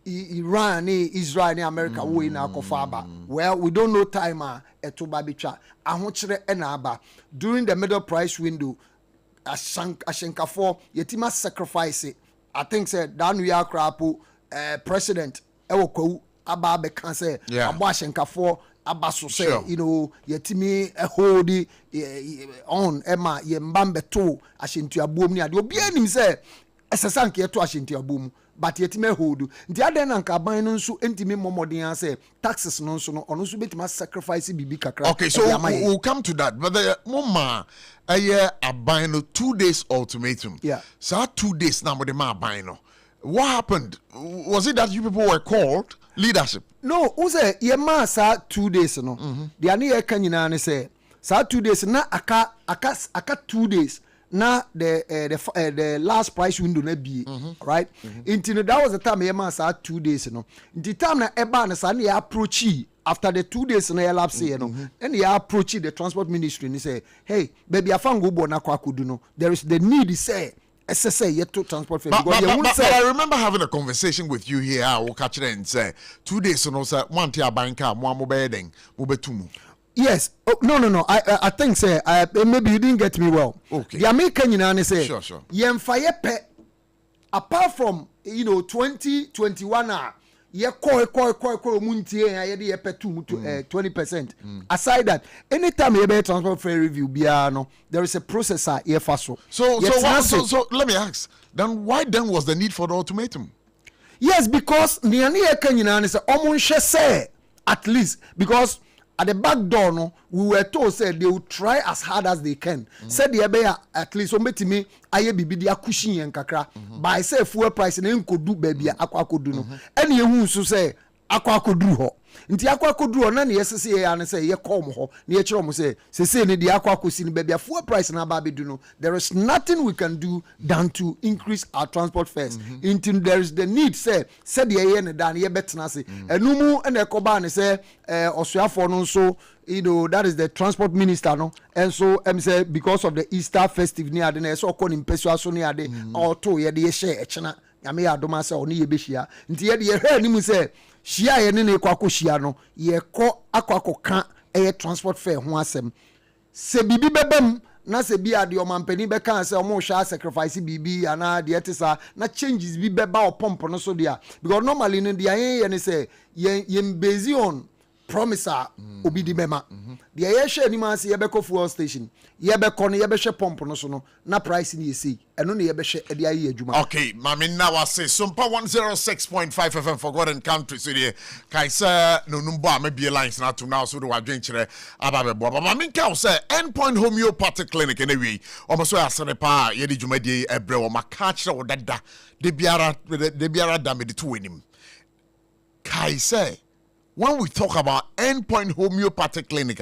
Iran, Israel, America we na kofaba. Well, we don't know time to babitwa ahokyere enaba during the middle price window ashenka for yetima sacrifice it. I think said dan we are crapo president ewo aba be kan say abo ashenka for abaso say yetimi hold on ema ye mbambe to ashentu abom ni ade obi anim say esesanke to ashentu abom but yetime hold nti aden na nka ban no nso entime momodin say taxes no nso no ono nso betima sacrifice bibi kakra. Okay, so we'll come to that, but the mama aban no 2 days ultimatum. Yeah, so 2 days now with the aban no. What happened? Was it that you people were called leadership? No, who say ye ma sa 2 days no. The ani ye kan nyina ne say sa 2 days na aka 2 days na the last price window na bi, right? Until that was the time ye ma sa 2 days no. The time na eba na sa na ya approach after the 2 days na elapse no. And ya approach the transport ministry and say, "Hey, baby afango bo na kwa kudu no. There is the need say SSA yet to transport fare." But I remember having a conversation with you here. I will catch it and say 2 days no sir. One tia banka mo amobedeng mobetumu. Yes. Oh, no. I think say maybe you didn't get me well. Okay. The American you say sure. Yemfaye pe apart from 2021 ye koi muntie ye de pe 20%. Aside that, anytime you be transport fare review biano, there is a processor ye faso. So let me ask. Then why was the need for the ultimatum? Yes, because niani ye kanyina say omunhwe say at least because at the back door no we were told said they will try as hard as they can. Said the be at least ometimi aye bibi dia cushion yen kakra by say fuel price na nkodu baby akwa kodu no ene ye hu so say akwa kodu ho nti akwa koduro na ne yesese ya ne say ye kom ho ne ye kire mo say sese ne de akwa kosi ne bia fuel price na ba bedu no there is nothing we can do than to increase our transport fares until there is the need say said ye ne dan ye betena se enumu na ekoba ne say osuafo no so you know that is the transport minister no and so say because of the Easter festive near the so ko ni mpesua so near the auto ye de share echena nyame ya adoma say oni ye behia nti ye de ye hwe ni mu say shia ye ne kwa ko shia no ye ko akwakoka transport fare ho asem se bibi bebem na se bi ade o mampani be kan say o mo hwa sacrifice bibi ana de etisa na changes bi beba o pump no so dia because normally no dia ye ne say ye based on promiser obi di mema de ye hwe ni ma se ye be ko fuel station ye be ko no ye be hwe pump no so no na price ni ye see eno ne ye be hwe de aye adwuma. Okay, mami now I say SOMPA 106.5 FM forgotten country so there kaisa no number maybe lines na to now so do adwen kire ababe bo mami ka say endpoint homeopathic clinic anyway almost so asere pa ye di dwumadi ebre o maka kire wo dada de biara da me de to wenim kaisa. When we talk about endpoint homeopathic clinic,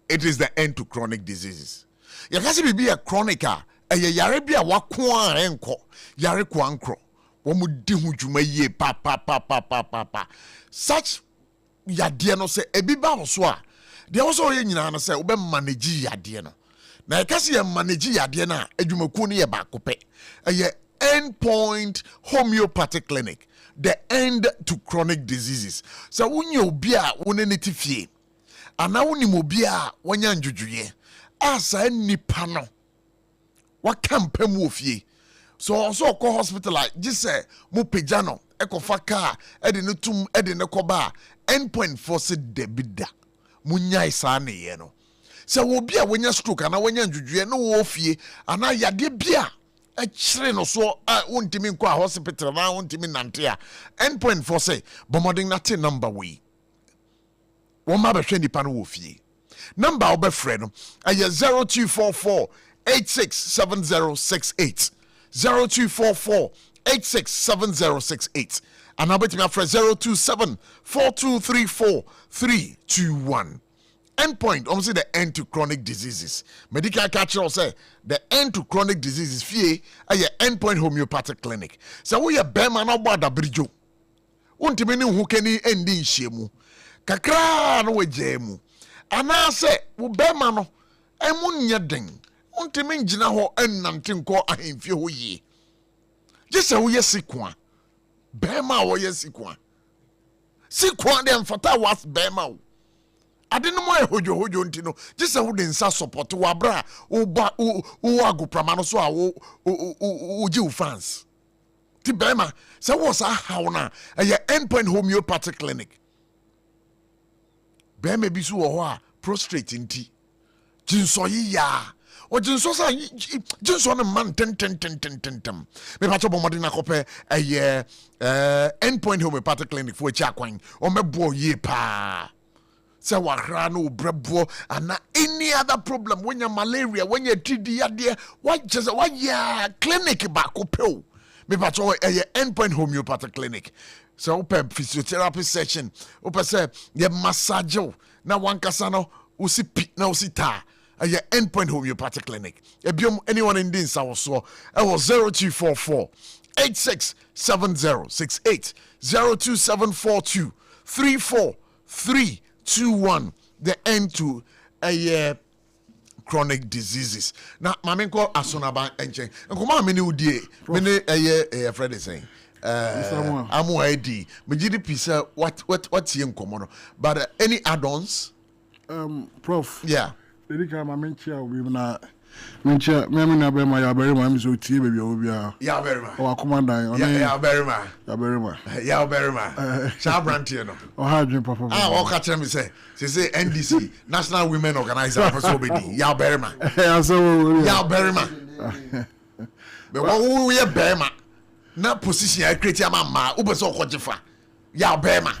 it is the end to chronic diseases. You can't be a chronic, a yarabia wakwa enko, yare kwankro, womudihu jumaye pa. Such yadiano say, ebiba oswa. They also yen say, ube manage yadiano. Na ekasi ya manage yadiana, ejumekuni ye bakope. A endpoint homeopathic clinic. The end to chronic diseases. So when you be a unenitifie, and now when you be a when you enjoy, as a nipano, what can pemufie? So also call hospital like just say mupejano, ekofaka, edinutum, edinakoba, endpoint force debida, munya isane yeno. So will be a when you stroke and when you enjoy no wofie, and I yade bia. A children so won't mean qua hospital now won't mean nantia endpoint for say bombarding nothing number we one mother shendy panwoofy number of friend 0244 867068 0244 867068 and I'll bet my friend 027 4234 321 endpoint, almost the end to chronic diseases. Medical culture say the end to chronic diseases. Fie a endpoint homeopathic clinic. So we are bema no bada bridjo. Untimini who can end in shemu. Kakra no we jemu. Ana say we bema no. Emun yading. Untimin jina ho en nantin ko ahimfie ho ye. Just say we sikwa. Bema wo ye sikwa. Sikwa dem fata was bema. I didn't know hojo ntino just who den sa support wa bra o agopra no so a o ji fans ti bema say was a how na endpoint homeopathic clinic bema bi so ho a prostrate nti jinso ya o jinso sa jinso no man ten me pa cho bomode na kope endpoint homeopathic clinic for chakwan o mebo ye pa. Say wahrano brebo and any other problem when you malaria when you TD what just what clinic back up me patch endpoint homeopathic clinic so open physiotherapy session open say ye massage na one kasano usi pi na usi ta endpoint homeopathic clinic anyone in this house so I was 0244 867068 02742 34321 the end to a chronic diseases. Now, my call Asonaba Enchen. And come on, many udie, many a friend is saying. I'm ID. Majidi Pisa, what's young common? But any add-ons? Prof. Yeah. They come a mention we na mention me na be my very much so tie baby obia. Yeah, very much. O commander. Yeah, very much. Yeah, very much. Yeah, very much. Shabrantie no. O ha dream papa. O ka tell me say NDC National Women Organizer for so be. Yeah, very much. Yeah, so yeah, very much. But what we be ma na position I create am ma wo be so kojefa. Yeah, very much.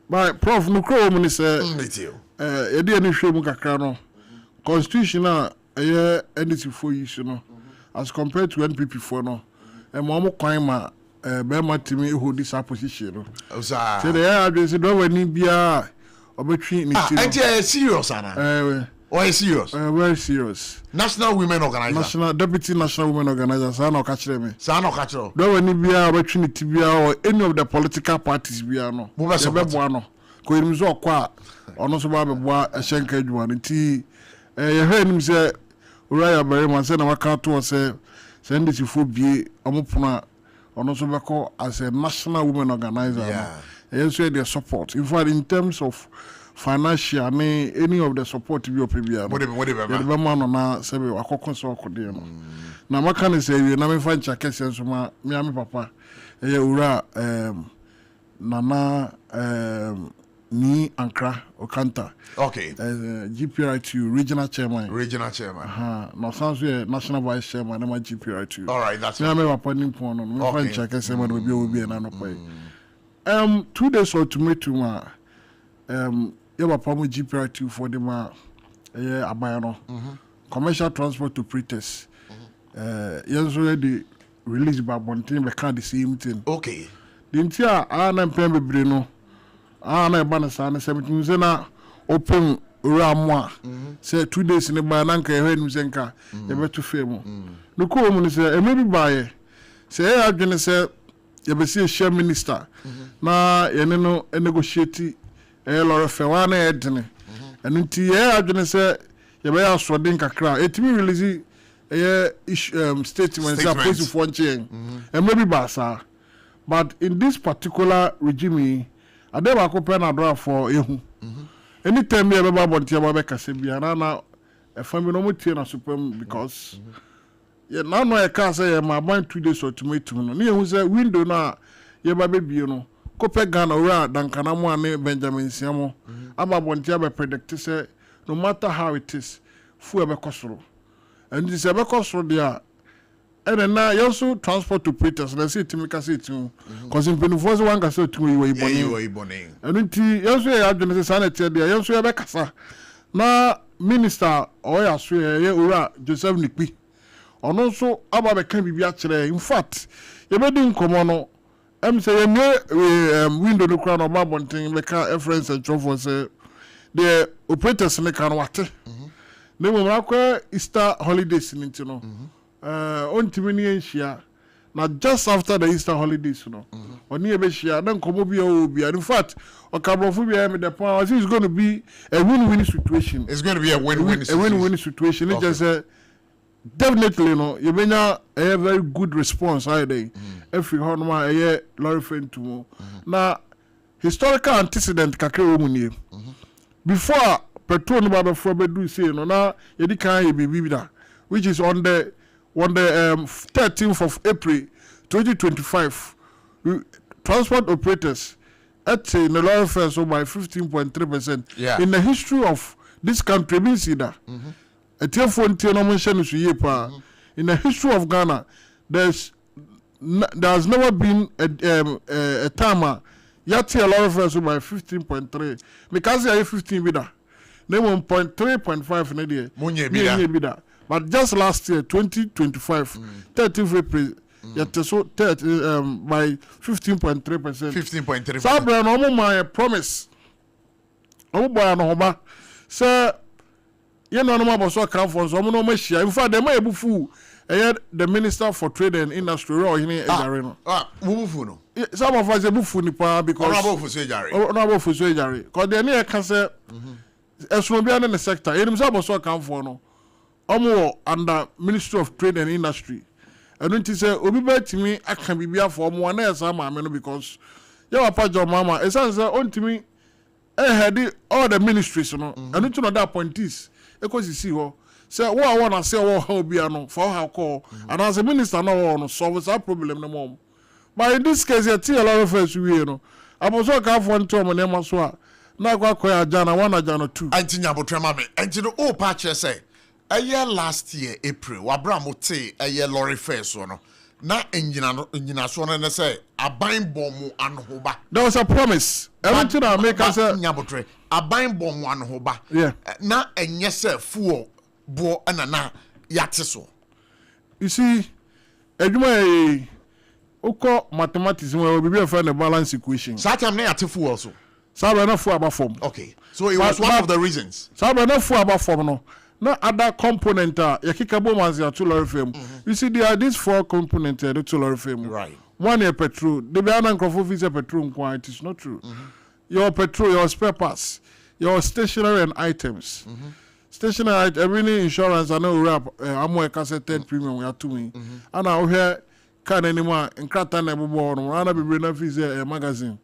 But Prof no crow mo ni say e dey ni hwe mu kakra no constitution a NDC for issue no as compared to NPP for no e mo kwan ma Bema Timmy who this opposition. Osa. So the address do we bia obetwi ni ti. And serious ana. Why serious? Very serious. National Women Organizer. Deputy National Women Organizer. Sana okachire me. Sana okachiro. Do we bia obetwi ni ti bia or any of the political parties bia no. Mo be support. No. Ko irimzo kwa ono so ba beboa ehyenka adwuma nti ye hwanim se uraya bari man se na waka to se ndisifo bie omopona ono so beko as a national women organizer. Yeah. Yes, their support. In fact, in terms of financial, any of the support we offer, the man na sebe akoko so akode no. Na maka ne say na me fan chake senso ma me papa eye ura nana ni Ankra Okanta. Okay. GPRITU regional chairman. No sounds national vice chairman na GPRITU. All right, that's me papa ni pon no. Me fan chake say ma do be na no pay. 2 days ultimatum yaba pamu GPRITU for the ma abayano commercial transport to pretest yes already released by Bontin be can the same thing. Okay. The entire ana mpembe bre no ana eba sa na 17 say na open ramwa say 2 days ne ba na nka e hwenu say nka e beto femu no ko mu ne say e maybe buy say e adwene say yebesi share minister na yene no negotiate lorry fare wa na edene enti adwene se yebe ya sodin kakra etimi release statement say police for nchen maybe basa but in this particular regime adeba ko pen adora for ehu anytime yebe ba bontia ba be kase bia na family no mutie na supreme because yeah, now no I can't say my mind 2 days ultimatum no. Ni ehun say window na ye ba be bie no. Kope Ghana ora dankana mo ane Benjamin Siamo. Aba bontia be predict say no matter how it is, fu e be kosoro. And this e be kosoro dia. And na yoso transport to Peters na say timika say tu. Cause in penufo one ka say tu we iboni. And nti yoso e adwene say sanity dia yoso e be kasa. Na minister oya so ye ora Joseph Nikpi. Ono so aba be kan bibia kire in fact ye be din komo no em say ye window no kra no ba bonten be ka reference and for say the operators ne kan wate ne mo akwa Easter holidays ninti no ontimi ne enhia na just after the Easter holidays no oni e be hia na komo bia obia in fact okabrofo bia me the point is going to be a win-win situation. It's going to be a win-win situation. A win-win situation. It just definitely no you benya a very good response either every honma a lorry friend to na historical antecedent kakre wo mu before petrol no ba for be do say no na ye di kan ye bibi da which is on the 13th of April 2025 transport operators at the lorry fare so by 15.3% in the history of this country been see that in the history of Ghana, there has never been a time yati a lot of us by 15.3 because I 15 bida. They 1.3.5 in a day. But just last year, 2025, 30th April, yet so by 15.3%. 15.3%. Sabra no my promise. Oh boy no ba. Sir, you know no more so account for so no machine. In fact, they may bufu the Minister for Trade and Industry or in Ejarino. Bufu no. Some of us bufu ni pa because no bufu Ejari. No bufu Ejari. Because they near can say as no be in the sector. You know so account for no. Omo under Ministry of Trade and Industry. And when say obi be timi aka bibia for mo na esa ma me no because you papa jo mama e say ontimi head all the ministries no. And to know that point is because you see ho say what I want to say what how be no for how call and as a minister no solve that problem no more. But in this case you see a lot of us we no. Aboso ka for nto mo na so a na kwa ajana one ajana two. Anti nyabotrema me. Anti no o pa che say a year last year April wabra mo te a year lorry fair so no na engina so no say aban bom anhoba. There was a promise everything I make us nyabotre aban bom anhoba. Yeah, na enye say fuo bo na yate so. You see adwuma Oko mathematics will be a find a balance equation. Satam ne atifu also. Sabe enough for about form. Okay. So it was one of the reasons. Sabe enough for about form no. No other component yakikabo manzi to lorry frame. You see there are these 4 components to lorry frame. Right. One year petrol. The banana crofo visa petrol quite is not true. Your petrol, your spare parts, your stationery and items. Stationery, every insurance I know wrap I'm a cassette premium we are to me. And I hear can anymore and crata never born or be bring a magazine.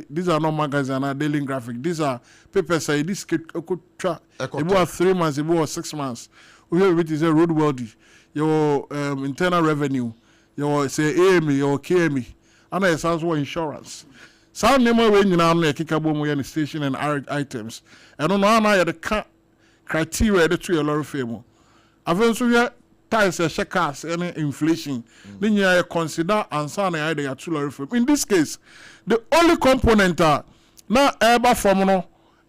These are not magazine are daily graphic. These are papers say this could track about 3 months, about 6 months. We have it is a road worthy. Your internal revenue, your say AME, your KME, and it sounds for insurance. Some name when you now make a station and items. And on the criteria the 3 a lot of fame. I've also ties a checkers any inflation. Then you consider and sign idea to lorry frame. In this case, the only component now ever from no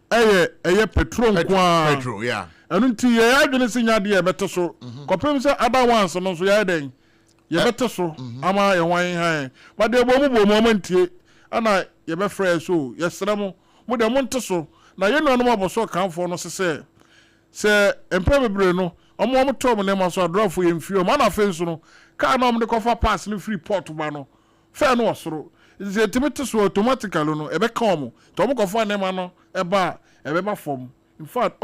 petrol. Petrol, yeah. And until you are going to see your better so. Compare say other ones and also you then. You better so. Am I a wine high? But the moment here, and I you be fresh so. Yes, Ramo. With the Monteso. Now you know no more so come for no say. Say, and probably no. I'm told me name so draw for him few man offense no car no the cover pass no free port ba no fair no so is automatic so automatically no e be come to mo cover name no e ba form in fact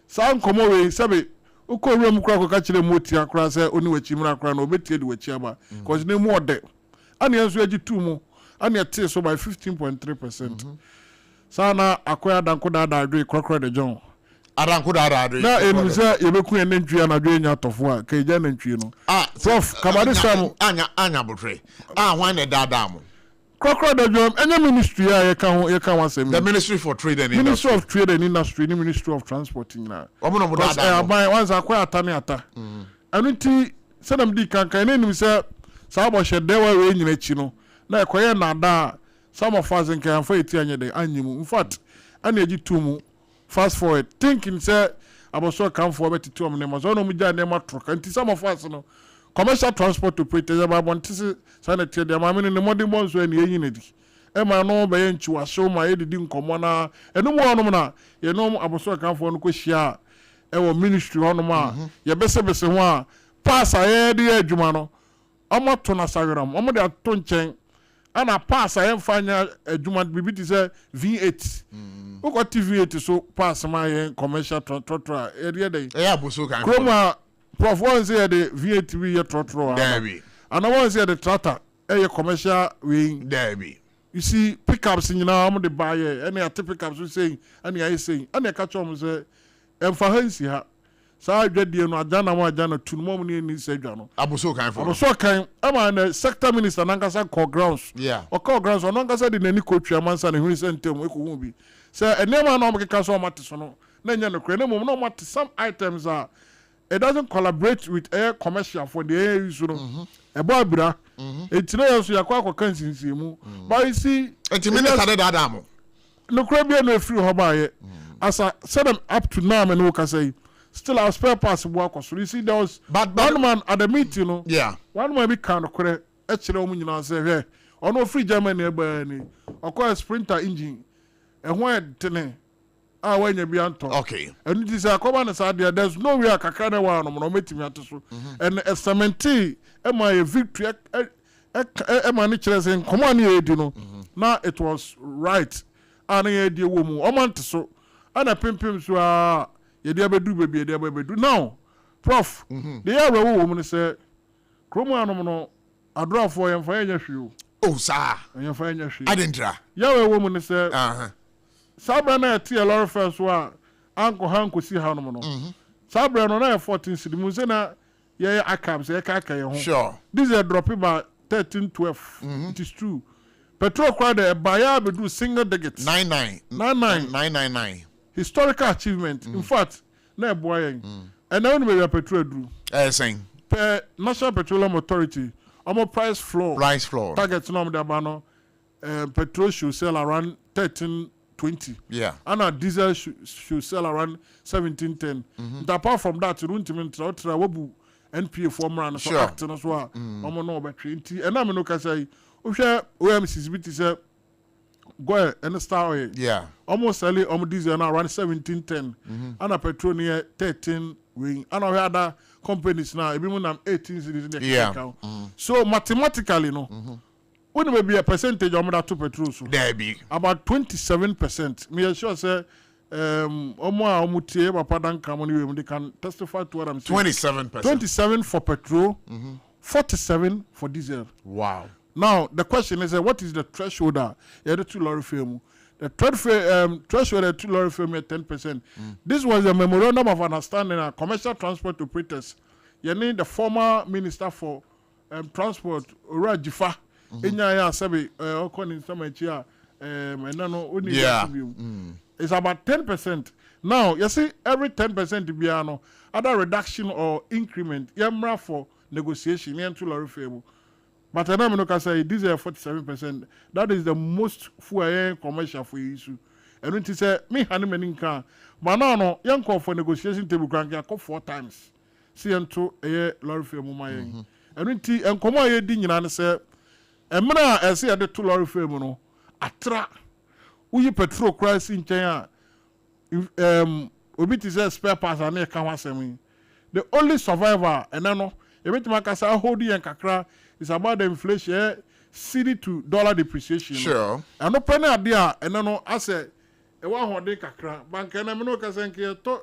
san komo we sabe uko rem kura ko ka kire moti akura say oni wachi mra akura no obetie de wachi aba cause name more de ani enso agi 2 mu ani ate so by 15.3%. Sana akoya danko da adwe krokro de John aranko da adwe na enu say yebeku enantwi anadwe nya tofo a ke ja nantwi no prof kabade sam anya botre hwan na dada mo krokro de John enya ministry a ye kan wasem the Ministry for Trade and Ministry of Trade and Industry ni Ministry of Transport na omo no dada aban once akoya atane ata anu ti senam di kankan na enu say sa bo hye dewa we nyina chi no na ekoye na da some of us in can fight anya de anyimu in fact ana agi tumu fast forward thinking say aboso come for better to am name so no mu ja name truck and some of us no commercial transport operators about want sanitary dem amene ne modern bonds we ne yin di e ma no be nchi wa show ma edidi nkomo na enu mu onum na ye no aboso come for no ko hia e wo ministry onum a ye bese ho a pass aye de adwuma no omo to na saweram omo de ato nchen ana pass aye fanya adwuma bibi ti say V8 uko TV8 so pass my commercial trotro area dey aboso kan kroma prof one say the V8 we trotro derby and I want say the tractor commercial we derby you see pickups in now am the buy any pickups we saying any I saying any catch on say emfa hansi ha sa adwade no ajana mo ajana tunmo ni ni se dwa no aboso kan for aboso kan ama na sector minister nankasa call grounds yeah o call grounds on nankasa de nani ko twa mansa na huni sentem eko hu bi say enema na omkeka so mate so no na nya no kre na mum no mate some items are it doesn't collaborate with air commercial for the air use no ebo abira etire so yakwa akwa nsinsimu but you see minister de adam no kre bi no free ho ba ye as I said them up to now and we say still our spare parts work so you see there was but one man at the meeting no yeah one man be kind of kre e kire omu nyina say he ono free Germany e ba ni okwa sprinter engine ehun edene wanya bi anto okay and this akoba na sa there's no way akaka na wa no metimi ato and a cementi a victory e ma ni kire say komo na edi no now it was right and e di wo mu o man so ana pimpim so ye dia bedu baby ye dia bedu now prof the year we wo mu say kromo anom no adrofo ye mfa nya hwiu sir ye mfa nya hwiu adentra ye we wo mu say sabra na tie lorry first wa anko hanko si hanom no sabra no na 14 cedi mu se na ye akam se ye ka ye ho sure this is drop by 1312 it is true petrol crowd buy be do single digits 999 historical achievement in fact na boy and now we petrol dru saying National Petroleum Authority price floor target no da ba no petrol should sell around 1320 yeah and our diesel should sell around 1710 apart from that runtimi tra wabu NPA formula so act no so a omo no obetwe nti ena me no ka say ohwe OMCs biti say go and star oil almost selling diesel now around 1710 and petrol near 13 wing and other companies now ebi mu nam 18 cities in the account so mathematically no when may be a percentage of that to petrol so there be about 27%. Me sure say omo tie papa dan come on they can testify to what I'm saying. 27%. 27 for petrol, 47 for diesel. Wow. Now the question is what is the threshold that the two lorry film? The threshold of 2 lorry film at 10%. This was a memorandum of understanding commercial transport operators. You need the former minister for transport Ora Jifa. Inya sabi okoni samachi it's about 10%. Now you see every 10% biano other reduction or increment yamra for negotiation yen to lorry film. But I know can say this is 47%. That is the most full commercial for issue. And when you say me handling car, but now no young call for negotiation table can go 4 times. See into a lorry film my and when you and come on din say and when I see the 2 lorry film no atra we petrol crisis in China obi say spare parts and the only survivor and no every time I say hold and kakra it's about the inflation, city to dollar depreciation. Sure. And no penny idea, and no, I said, a 100 kakra, bank and I'm not saying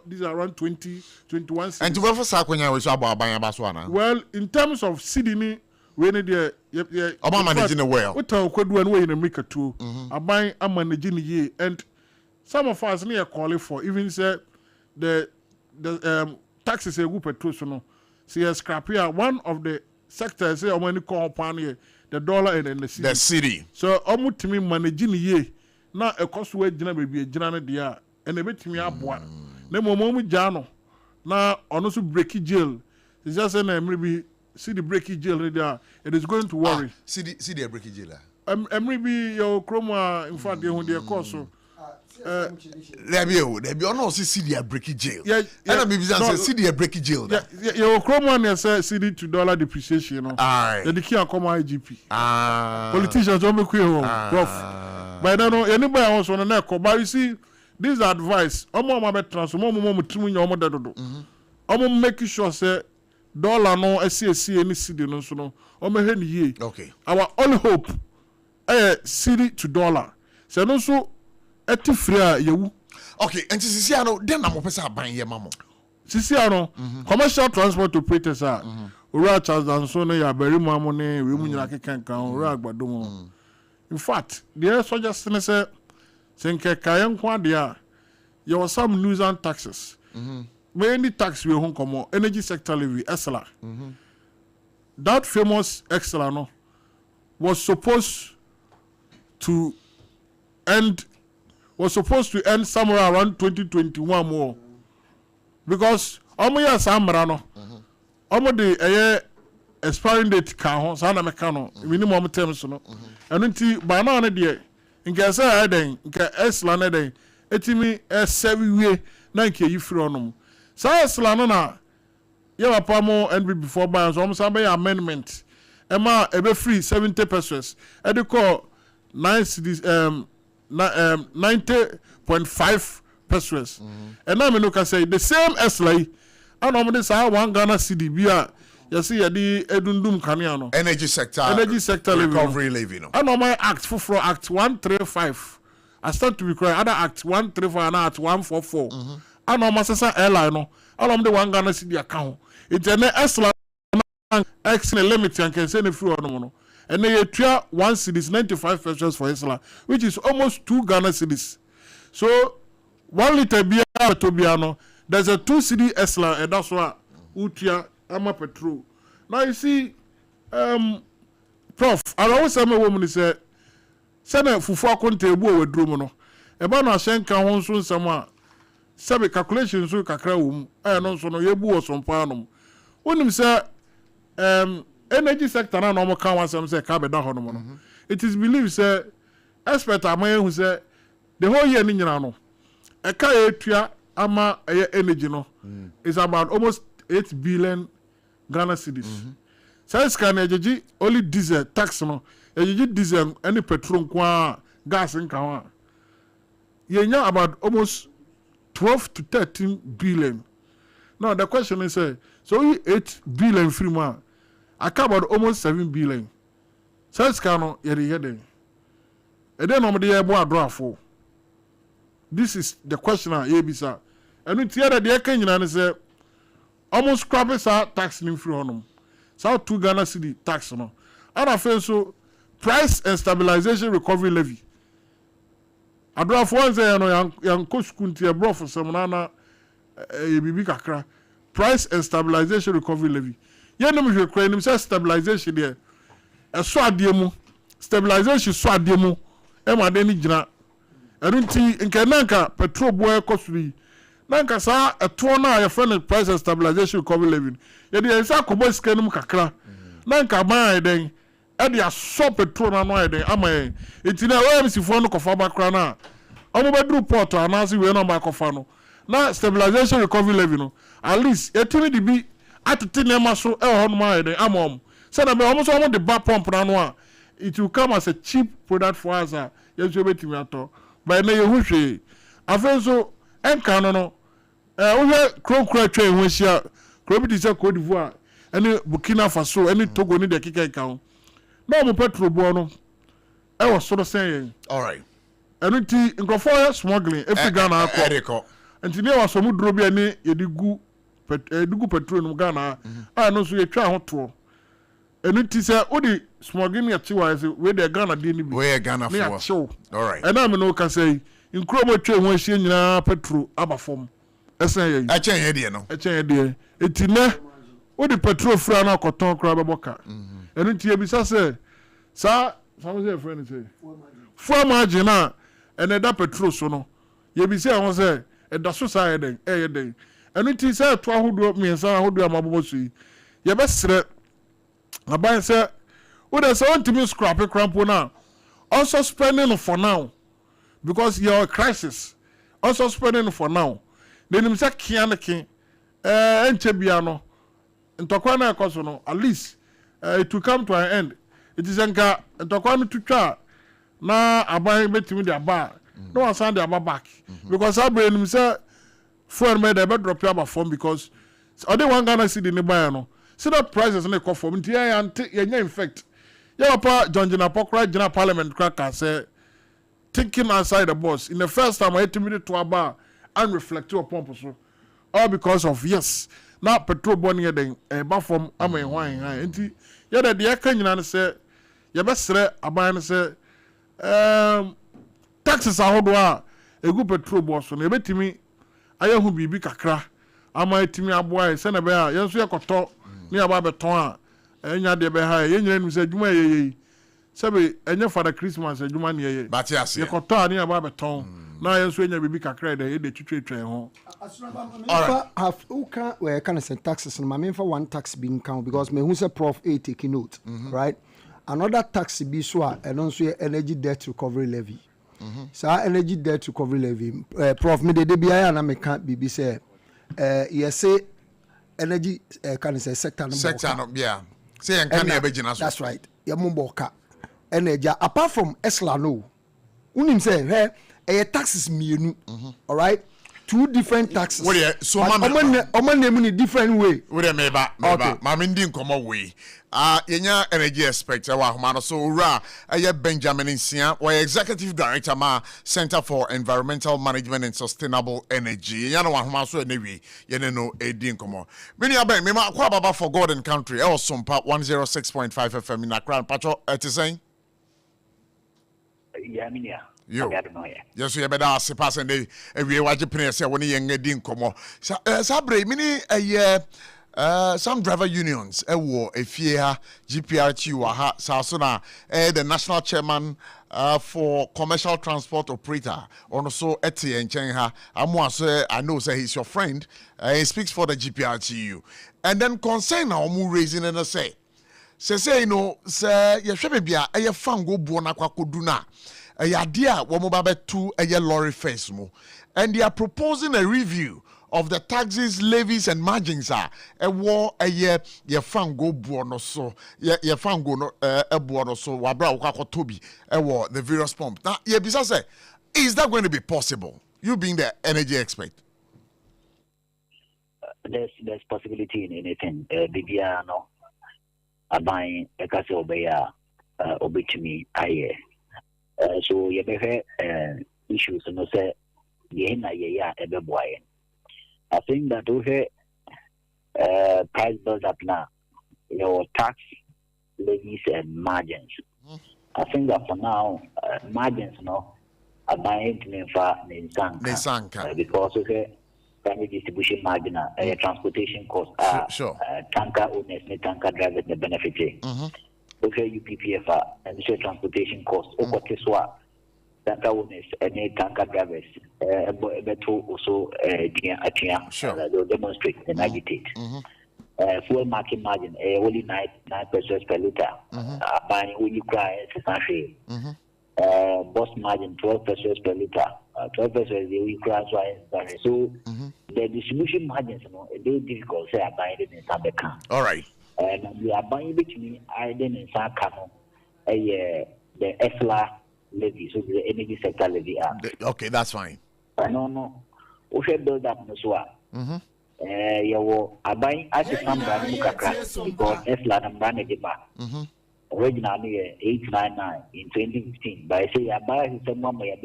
these are around 20, 21 cities. And to go for Sakunya, we shall buy Baswana. Well, in terms of Sydney, we need I'm managing a well. We talk one way in America too. I'm managing ye, and some of us near calling for even say the taxes a whoop at Tusono. See, a scrap here, one of the sector say when you call upon here the dollar and the city. The city. So almost to me managing ye now a cost way jina baby jina dia and a bit me up one. No more jano now also breaky jail. It's just an maybe see the breaky jail there. It is going to worry. See the breaky jail. Maybe your chroma in fact they on their course so. There be no see the breaky jail. And maybe see the breaky jail. Your chroma say city to dollar depreciation. The key come IGP. Politicians don't make PROF. But I know anybody else on the neck. But you see, this advice. I'm making sure say dollar no SCC any city no so no. Okay. Our only hope, city to dollar. So no so. Okay, and Sisiano, then I'm opposite buying your mamma. Sisiano, commercial transport operators are Ura Charles and Sony are very money, women like can count rag but do. In fact, the air soldier senator Senke Kayan Quadia, there was some news and taxes. Mainly tax we home come energy sector levy, Esla. That famous Esla no was supposed to end somewhere around 2021 more. Because omo ya samra no. Omo the expiring date ka ho sa na meka no minimum terms no. Eno nti ba na ne de nke say eden nke esla ne den etimi seviwe na nke yifiri onom. Sa esla no na ye papa mo and before buy so omo sa be amendment. Ema ebe free 70 pesos. E dey call 9 cities 90.5 pesos. And now I can say the same SLA. I know this 1 Ghana cedi bia. You see the edundum kaniano. Energy sector recovery levy. No. I know my act for Act 135. I start to be correct. Other Act 135 and Act 144. I know my sister airline. No. I know the 1 Ghana cedi account. It's an SLA excellent limit and can send a few no. And they try 1 cedis 95 pesos for Isla, which is almost 2 Ghana cedis. So 1 liter beer to Biano, there's a 2 cedi Isla, and that's why Utia Ama petrol. Now you see, Prof, I always say my woman say, "Send a fufu konte ebu we drum no." Eba na shenka ho so nsama. Sabe calculations so kakra wum. No so no yebu wo sompa no. Wonim say energy sector na no kan wasem say ka be da ho no no. It is believed say expert amaye hu say the whole year ni nyina no. Eka etua ama energy no is about almost $8 billion Ghana cedis. Size can ejeji only diesel tax no. Ejeji diesel any petrol kwa gas in kawa. Yenya about almost 12 to 13 billion. Now the question is so 8 billion free man. I care about almost 7 billion. Size can yeri yede. And then nobody able draw for. This is the question I bisa. And we hear that the Kenyan say almost scrap tax in free on them. So 2 Ghana cedi tax no. And I feel so price and stabilization recovery levy. I draw for one say no young coach kunti bro for some nana bibi kakra. Price and stabilization recovery levy. Yeah, no me cry him say stabilization there. E so ademu. Stabilization so ademu. E ma de ni gina. Erunti nke nanka petrol boy kosuri. Nanka sa eto na your friend price and stabilization recovery levy. Ye dey say akobo scanum kakra. Nanka ban den e dey so petrol na no den ama e. Enti na OMC fo no kofa bakra na. Omo bedru port anasi we no ba kofa no. Na stabilization recovery levy no. At least etimi di bi atete nema so e ho no ma den amom. Say na be almost almost the back pump na no. It will come as a cheap product for us. Yes, we betimi ato. By na yehu hwe afenso enka no we krokra twa ehu hia krobiti se Cote d'Ivoire ene Burkina Faso ene Togo ni de keka ka ho na mo petrol bo no e wo so do sen. All right. Enu ti nkrofo smuggling efi Ghana akọ enti ne wa so mu duro bi ene yedigu petrol no Ghana no so ye twa ho to enu ti se odi smuggling ya chiwa se we de Ghana de ni bi we Ghana for. All right. And I'm no can say in Chroma train when she nyina petrol abafom. Esen ye. A chen ye de no. A chen ye de. Etine o di petrol fra na koton kra beboka. Enu tie bi sa say some say friend say. For margin na and that petrol so no. Ye bi say won say e da so sa ye den. Enu ti say to ahodo mi sa ahodo amabobo so yi. Ye be sre aban say o da say want me scrap crampo na. Also spending for now because you're a crisis. Also spending for now. Then him say kianeke enchebiano ntokwa na ekoso no at least it will come to an end. It is enka ntokwa no tutwa na aban betimi de aba no one send the aba back because I bring him say phone me dey drop you aba form because only one Ghana cedi ne buy no. See that prices na come from ntia ya infect. Yeah, Papa John Jina Pokra Jina Parliament cracker say thinking outside the box. In the first time I had to meet to a bar and reflect to a pump so. All because of yes. Now petrol burning then a bar from Ame wine. Enti yeah the Kenyan say you best say aban say taxes are hodwa a good petrol boss so ebetimi ayehu bibi kakra ama etimi aboa say na be a yenso yekoto ni aba beton a enya de be ha yenya nu se dwuma yeye sebe enya for the Christmas dwuma ne yeye but yes ye koto ani aba beton na yenso enya bibi kakra de ye de twetwe ho have uka we can say taxes no me for one tax being count because me who say prof a taking note right another tax be so and also energy debt recovery levy so energy debt recovery levy prof me de bia na me can bibi say you say energy can say sector no yeah say en kan e be gina so that's right ya mboka energy apart from esla no unim say taxes mienu all right two different taxes so oman name in different way we meba ma me ndi nkomo we yenya energy expert wa homa so ura Benjamin Nsia wa executive director ma Center for Environmental Management and Sustainable Energy yenya no wa homa so enewi yene no edi nkomo me ni aben me ma kwa baba for God and country SOMPA 106.5 FM in Accra patro etisen Yaminia. Yo. Yes, you better ask pass and they we watch the press when you young din come. Sabre mini some driver unions war a fear GPRT wa Sasuna the national chairman for commercial transport operator also Etienne Chenha I know say he's your friend he speaks for the GPRTU and then concern now raising and say you know say you should be a fan go buona kwakoduna a idea womobabe to a lorry face mo and they are proposing a review of the taxes, levies, and margins are a war a year, your fan go buono so, your fan go no a buono so, wabra tobi, a war, the various pump. Now, yeah, besides, is that going to be possible? You being the energy expert. There's possibility in anything. Bibia no, I buy a case obeya, obituary, so you may have issues and no say, yeah, ever boy. I think that we have price build up now, tax, levies, and margins. I think that for now, margins, are buying Nisanka because we have primary distribution margin, transportation cost, tanker owners, tanker drivers, the benefit. Okay, UPPF and transportation costs. Okay, so tanker owners and tanker drivers. Also, they'll demonstrate and agitate. Fuel market margin, only 9 pesos per liter. Buying when you cry, bus margin 12 pesos per liter. 12 pesos we cry so the distribution margins, they're difficult. Say, I buy it in some account. All right. And we are buying between Iden and Sakano, the ESLA levy, so the energy sector levy. Okay, that's fine. No. We should build up Nosua. I buy as a brand new because ESLA and brand originally 899 in 2015, but I say I buy someone by a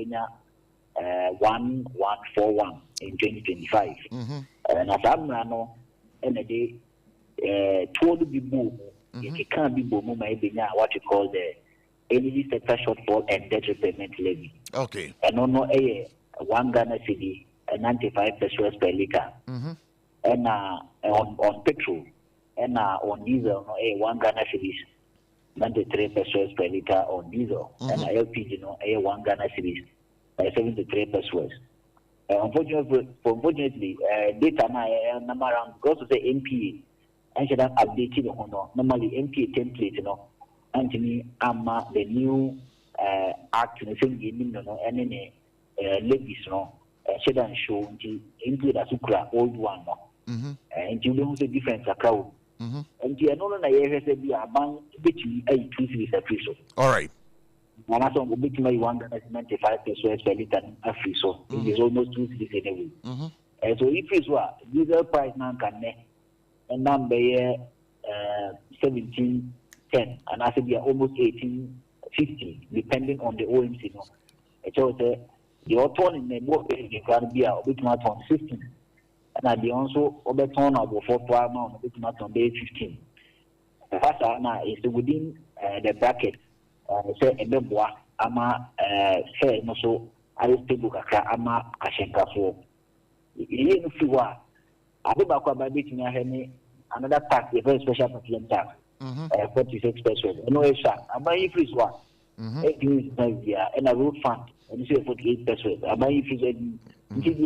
1141 in 2025. And as I'm now, and a day. Told be boom. If it can't be boom, maybe now what you call the energy sector shortfall and debt repayment levy. Okay. And on 1 Ghana cedi, 95 pesos per liter. And on petrol, and on diesel, 1 Ghana cedi, 93 pesos per liter on diesel. And LPG, 1 Ghana cedi, 73 pesos. Unfortunately, data now around because of the MPA. I should have updated normally MPA template, Anthony Amma, the new act in the same gaming, and any levies, should have shown to include a super old one, and you don't see difference a crowd. And you know, I said, we are bound between 8 to 3 pesos. All right. And I saw between 195 pesos per liter a free so it is almost 2 cities anyway. And so if it's what diesel price now can and number 1710 and I said we are almost 1850 depending on the OMC. It shows the auto in the book in Caribbean which not on 15 and I be also over turn about 4 amount which not on day 15. First now is within the bracket. Say a member ama say no so I stable kakra ama ashenkafo ye no fiwa abeba by betting another tax a very special petroleum tax 46 pesos no extra ama if is one 18 year and a road fund and say 48 pesos ama if is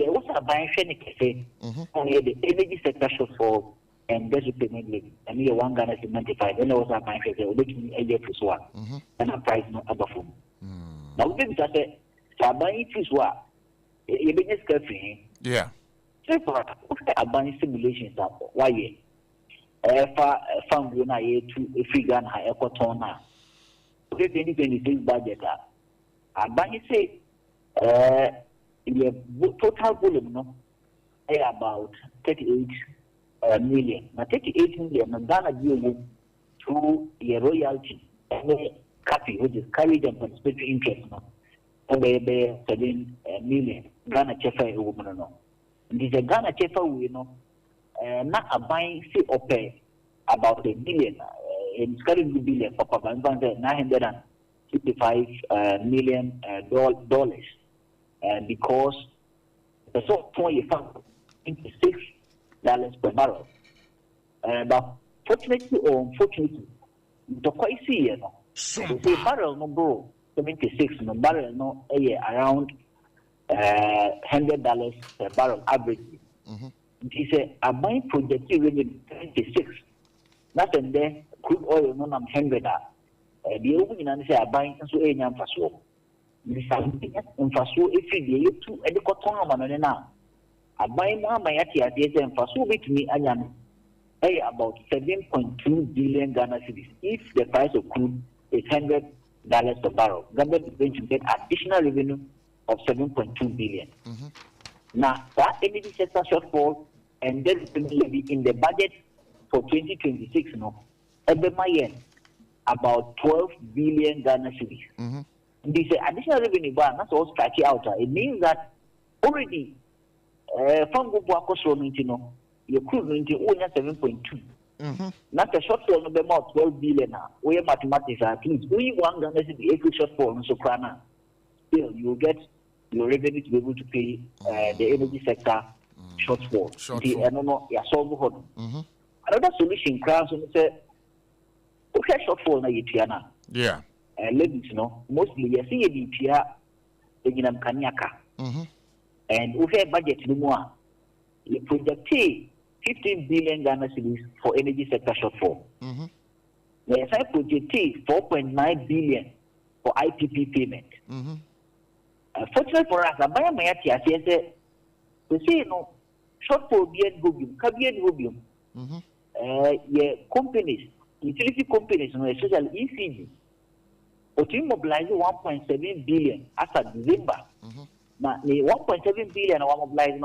what's a buying say the energy sector shortfall and there's a payment levy. And you 1 Ghana 95. Then I was at my face, making a year plus one. And a price not above home. Now, we didn't say, Sabine is what? A business country. Yeah. So, for a buying simulations up. Why? Found when I to a free gun high equatorna. Okay, 2026 budget. I buy say, the total volume, about 38 million. Now 38 million and Ghana deal through a royalty and copy which is carried and participatory interest and they 7 million Ghana chefa woman no. This is Ghana chefa we not a buying say or pay about $1 billion in carrying the billion for Papa $955 million dollars because the sort point you found $26 per barrel. But fortunately or unfortunately, the quite see the barrel no bro 76 no barrel no around $100 per barrel average. He said a buying project really 26. That's and then crude oil no 100. The opening and say a buying so a young faso. This is infrastructure if you to and the cotton man now. aban mu ama yati ade say mfa so betumi anya no about 7.2 billion Ghana cedis. If the price of crude is $100 per barrel, government is going to get additional revenue of 7.2 billion. Now, that energy sector shortfall and then levy in the budget for 2026, about 12 billion Ghana cedis. This additional revenue, but that's all stretched out. It means that already from Gobuako, your crude into 7.2. Not a shortfall of about 12 billion. We are mathematics, please. We want Ghana cedi every shortfall, so Krana. Still, you get your revenue to be able to pay the energy sector shortfall. I don't know, solve another solution, Crown, say, okay, shortfall na yetiana. Yeah. Ladies, mostly you see the Pia in Kanyaka. And we have budget no more. You project 15 billion Ghana cedis for energy sector shortfall. Yes, I project 4.9 billion for IPP payment. Fortunately for us, I buy my ati say, we say shortfall bien gobium, kabien gobium. Companies, utility companies, especially ECG, to mobilize 1.7 billion after December. Now, the 1.7 billion are mobilized.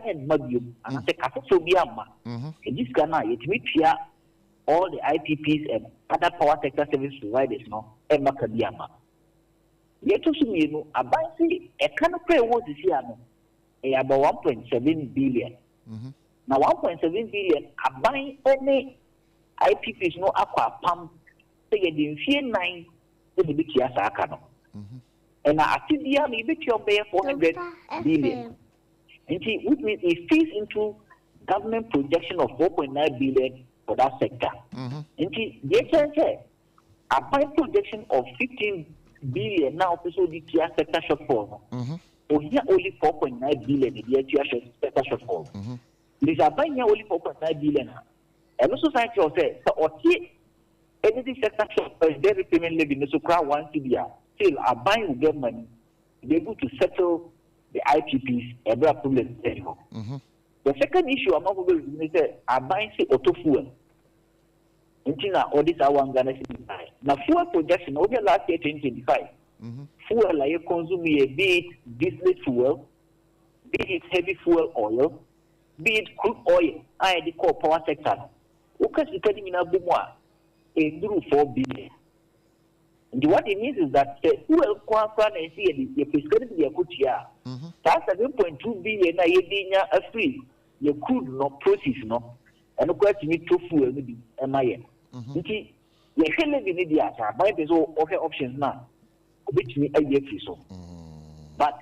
And Magium, and I say, Casobiama. This Ghana, it meets here all the IPPs and other power sector service providers, and Macadiama. Yet to see, a bicy, a kind of prayer was this year, about 1.7 billion. Now, 1.7 billion, a buying any IPPs, no aqua pump, say, in fear 9, the Bikia Sakano. And I think the army bet your bear 400 billion. And which means it feeds into government projection of 4.9 billion for that sector. And the a by projection of 15 billion now also the tier sector shortfall. So here only 4.9 billion in the tier sector shortfall. This are buying only 4.9 billion. And also science say so energy sector shortfall is their repayment levy no so crowd 1 CBR. Still a buying will get money to be able to settle the IPPs and their problems anymore. The second issue I'm going to say, I buy auto fuel. Until now, all this I want Ghana cedi. Now, fuel projection over last year 2025. Fuel like you consume be it diesel fuel, be it heavy fuel oil, be it crude oil. I the core power sector. Okay, so can you know more? A 4 billion. And what it means is that fuel quantity and see the prescribed the kutia. That's 7.2 billion a year free. You could not process and of course you need to fuel maybe MIN. Okay, you can live in the asa buy the okay options now, which me a year free so. But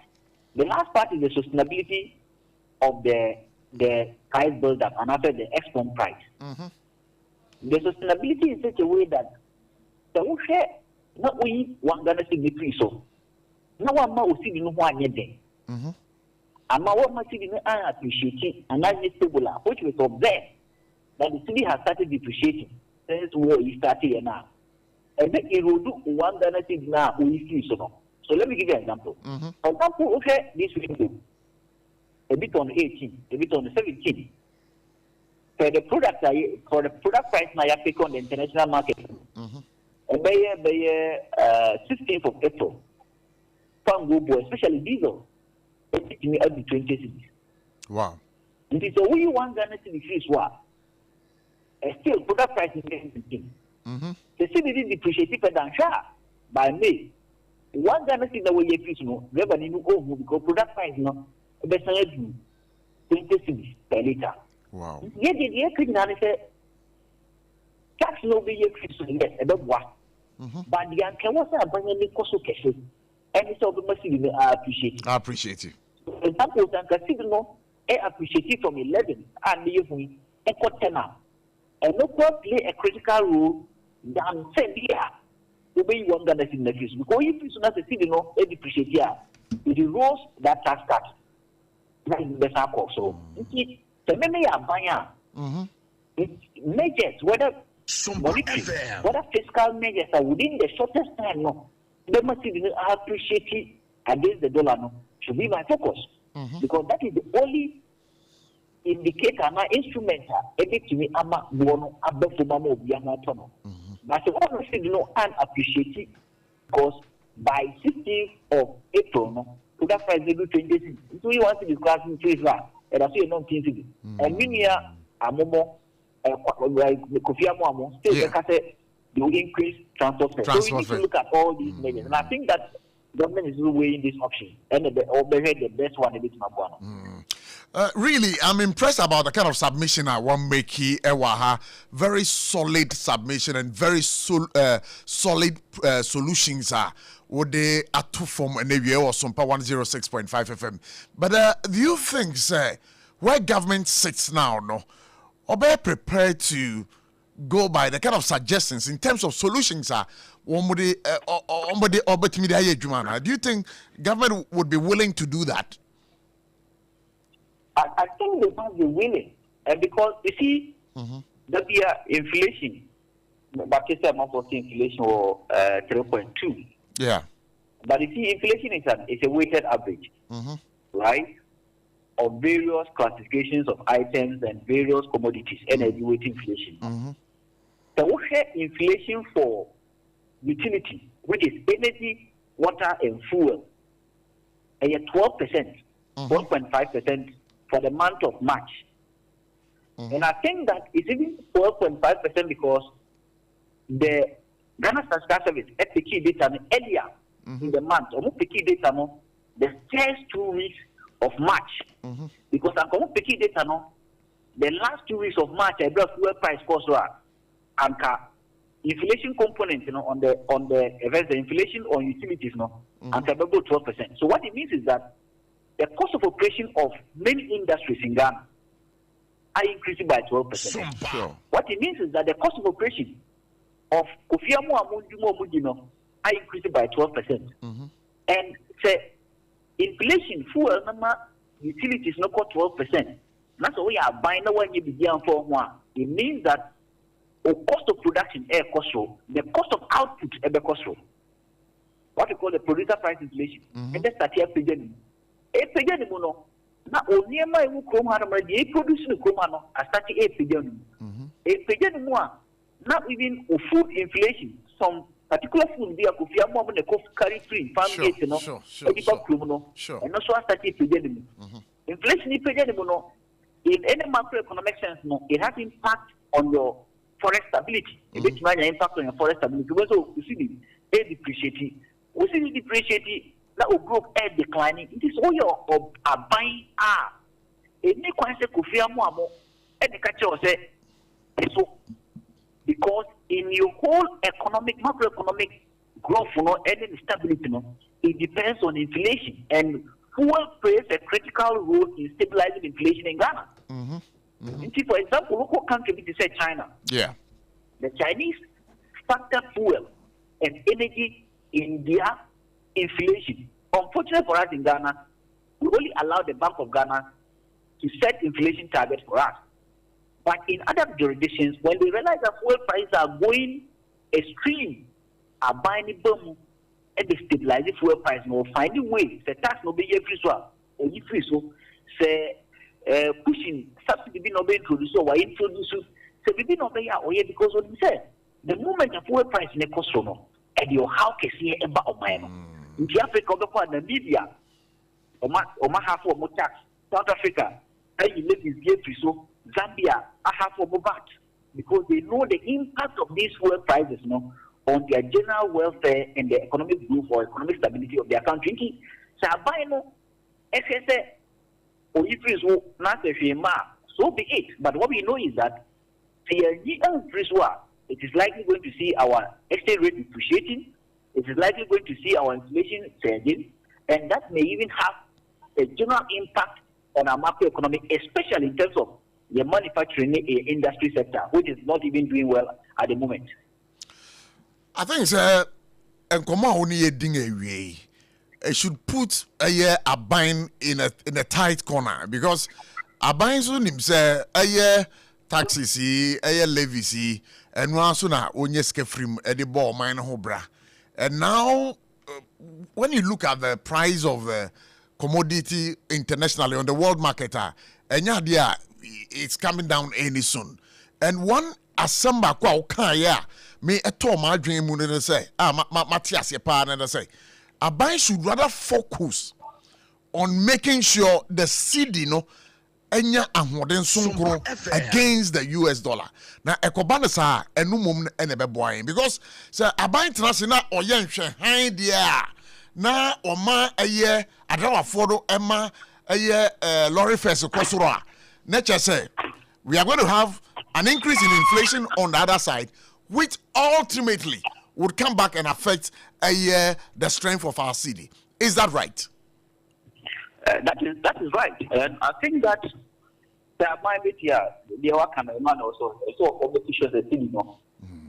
the last part is the sustainability of the price build up and after the export price. The sustainability in such a way that the share not we want Ghana cedi so. No one more see no one yet. And my what must I appreciate it and I just stable, which was observed that the city has started depreciating since war is started now. And then it will do one Ghana cedi now we see so. So let me give you an example. For example, okay, this window, a bit on 18, a bit on 17. For the product price now you pick on the international market. By 16th of April, especially diesel, it me up to 20 cities. Wow. And it's a way you want Ghana to decrease what? Still, product price is 15. The city didn't depreciate it by May. One Ghana cedi the way you increase revenue over because product price best 20 cities per liter. Wow. Yet the year could not say tax no be increase yes, about what? But the answer was a bringing the cost of cash. And it's all the machine I appreciate it. I appreciate it. For example, I appreciate it from 11 and the evening, and got 10 now. And no play a critical role than send here. The way you want Ghana in the future. Because if you not see a depreciate here, it erodes that tax cut. That is the best so. The many are buying. Measures, whether monetary, whether fiscal measures are within the shortest time, they must appreciate it against the dollar, should be my focus. because that is the only indicator na instrument ebetumi ama bono abefuma ma obi amatono. But the one thing you know and appreciate it because by 16th of April no that Friday do 26. So you want to discuss in place that and I say non thing and minia amomo Kofi Amoamo still say they will increase transport fare. So we need to look at all these measures, and I think that government is weighing this option and the best one a bit more. Really, I'm impressed about the kind of submission I want make here. Very solid submission and very solid solutions are what they are to form and maybe or SOMPA 106.5 FM. But do you think, sir, where government sits now, no, or be prepared to go by the kind of suggestions in terms of solutions are do you think government would be willing to do that? I think they must be willing, because you see, that inflation, but you said inflation or 3.2. Yeah. But you see, inflation is a weighted average, right, of various classifications of items and various commodities, energy weight inflation. So we have inflation for utility, which is energy, water, and fuel, and yet 12%, 12.5%. For the month of March. And I think that it's even 12.5% because the Ghana Statistical Service at the key data earlier in the month, almost the key data the first 2 weeks of March. Because I'm going to key data the last 2 weeks of March, I brought fuel price cost and inflation component on the events, the inflation on utilities and about 12%. So what it means is that the cost of operation of many industries in Ghana are increasing by 12%. Sure. What it means is that the cost of operation of Kofi Amoamo are increasing by 12%. And say inflation, fuel, utilities, no cost 12%. That's why we are buying the one you begin for one. It means that the cost of production air cost, the cost of output air cost. What we call the producer price inflation. And that's that here na oniema ewu krom ha na dey produce no krom no astati not even food inflation, some particular food be a Kofi Amoamo na carry free family no and also astati inflation in any macroeconomic sense it has impact on your forest stability. It has impact on your forest stability because you see the depreciating. We see the depreciating that will grow air declining. It is all your buying are. It may say Kofi Amoamo and the catcher say so because in your whole macroeconomic growth, and stability, it depends on inflation, and fuel plays a critical role in stabilizing inflation in Ghana. For example, local country which is China. Yeah, the Chinese factor fuel and energy in their inflation. Unfortunately for us in Ghana, we only allow the Bank of Ghana to set inflation targets for us. But in other jurisdictions, when they realize that fuel prices are going extreme, are buying the boom and they stabilize the fuel price, no finding ways. The tax no be free so say pushing subsidy be no be introduced or introduce. So we be no be because what we said, the moment the fuel price in the cost and your how can see about Obama. In Africa, Namibia, Oma half of more tax. South Africa, you live is free so Zambia, I have for VAT because they know the impact of these fuel prices on their general welfare and the economic growth or economic stability of their country. So I buy or if it's not so be it. But what we know is that it is likely going to see our exchange rate depreciating. It is likely going to see our inflation surging, and that may even have a general impact on our macroeconomic, especially in terms of the manufacturing industry sector, which is not even doing well at the moment. I think it should put a bind in a tight corner because a bind soon himself taxes, levies, and one sooner when you skip from the ball mine hobra. And now when you look at the price of the commodity internationally on the world market, it's coming down any soon. And one asamba kwa ukaya me eto my dream mun say Matthias Yepa and say Abai should rather focus on making sure the cedi no enya ahoden sonkro against the US dollar. Na ekobana sa enumum ene beboan because say Abai international oye nhwe han dia na oma eye adawafo do ema eye lorry first kosoro a nature say we are going to have an increase in inflation on the other side, which ultimately would come back and affect the strength of our city. Is that right? That is right, and I think that there might be the work and man also competition the city no.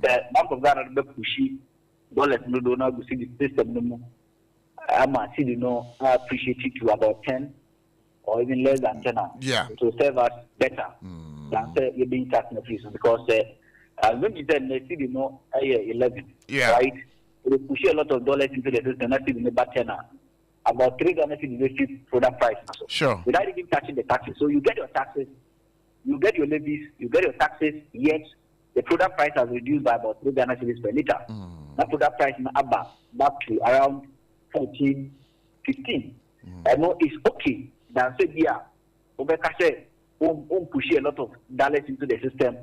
The Bank of Ghana be pushy dollars no do not see the system no more. City no appreciate it to about 10 or even less than 10. Yeah. To serve us better than say you're being taxed in the because when you said the city no 11. Yeah. Right. They push a lot of dollars into the system. That's in the back 10. About 3 Ghana cedis for that price. Sure. Without even touching the taxes. So you get your taxes, you get your levies, you get your taxes, yet the product price has reduced by about 3 Ghana cedis per liter. That product price is back to around 14, 15. I know it's okay. Then say, yeah, Obeka say, push a lot of dollars into the system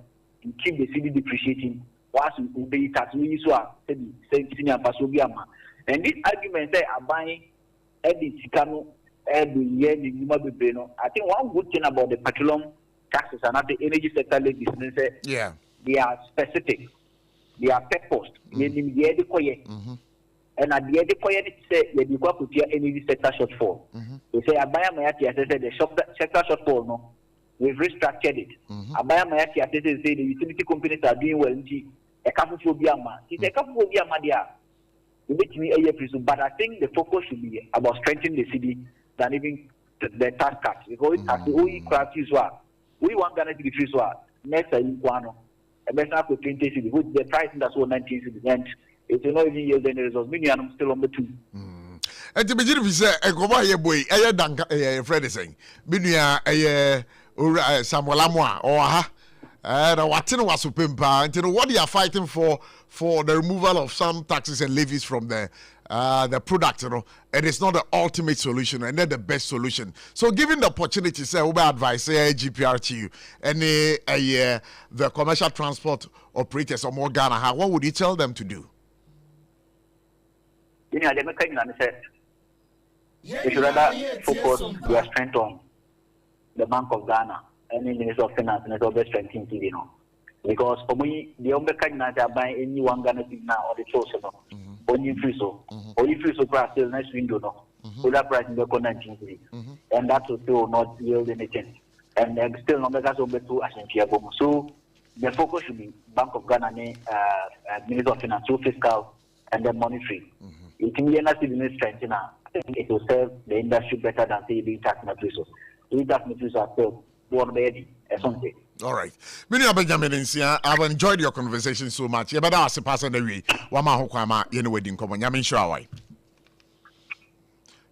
and keep the cedi depreciating. Whilst we pay tax, we use and this argument say, I'm buying I think one good thing about the petroleum taxes and not the energy sector legislation, they are specific, they are purposed, meaning the and at the end of the say you go put your energy sector shortfall. They say Abaya Mayati said the sector shortfall no, we've restructured it. Abaya Mayati say the utility companies are doing well. A couple of Biama, it's a couple of Biama. But I think the focus should be about strengthening the city than even the tax cuts. Because as the OE craft is what we want Ghana to be free so next year Guano. A better for 20 cities, which the price that's what 19 cities and it's not even years and the results. Many I'm still on the 2. And to begin with, a Goma boy, a dank Fred is saying, Binia a Samuel Amwa or ha. And what you are fighting for the removal of some taxes and levies from the product, it is not the ultimate solution and not the best solution. So, given the opportunity, say, we advise GPR to you and the commercial transport operators or more Ghana, what would you tell them to do? You know, we should rather focus their strength on the Bank of Ghana. Any Minister of Finance and it's best strengthening TV now. Because for me, the only kind of buy any one Ghana thing now or the choice no. Only free so. Only free so price still next window no. So that price is the 19 and that will still not yield anything. And still not because of the two essential. So the focus should be Bank of Ghana, Minister of Finance, so fiscal and then monetary. It can be enough to strength now. I think it will serve the industry better than say being tax materials. So tax materials are still all right. Many Benjamin Insia, I've enjoyed your conversation so much. You better ask the person the way. Wama Hokwama, you know, wedding come on. Yamin Shawai.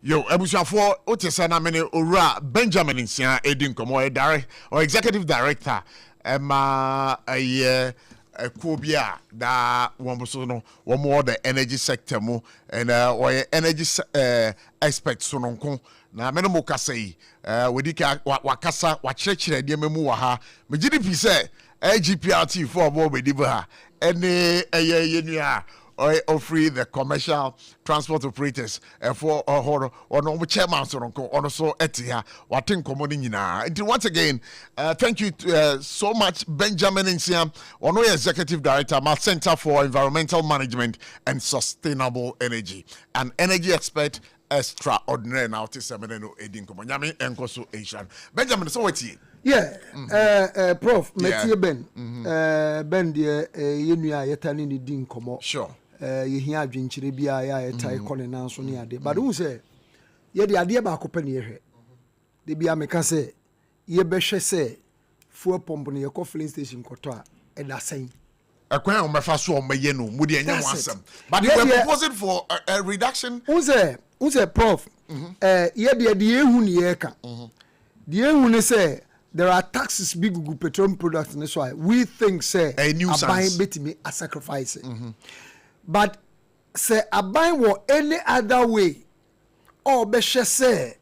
Yo, Ebusha Otesana Mene Ura Benjamin Insia, Edin Komo, direct or executive director, Emma a year. Kubia da one more the energy sector mo and or energy aspect so nonko na menemo kasai wedika wakasa wachechire de memu wa ha me GDP say GPRT for bo be diba ha ene yenua or free the commercial transport operators for or no chairman so nonko ono so etia watin komoni nyina. And once again thank you so much Benjamin Insiam, ono executive director at Center for Environmental Management and Sustainable Energy, an energy expert extraordinary now to seminary edin komonyame enkoso Asian. Benjamin, so what you Prof Matthew Ben Ben the yenua yetani ni din komo sure ye hia adwenkyere bia ya etai kone nanso ne ade but who say ye de ade ba akopɛ ne yehwɛ de bia meka sɛ ye bɛhwɛ sɛ fuel pump ne ye ko filling station koto a ɛda sɛn a crown on my first one, my yenu, Moody and Yamasam. But you were proposing for a reduction. Who's a prof? Yeah, the Ehunieka. The Ehune say there are taxes big petroleum products, and that's why we think say a new buying betting a sacrifice. But say a buying or any other way, or beshe say.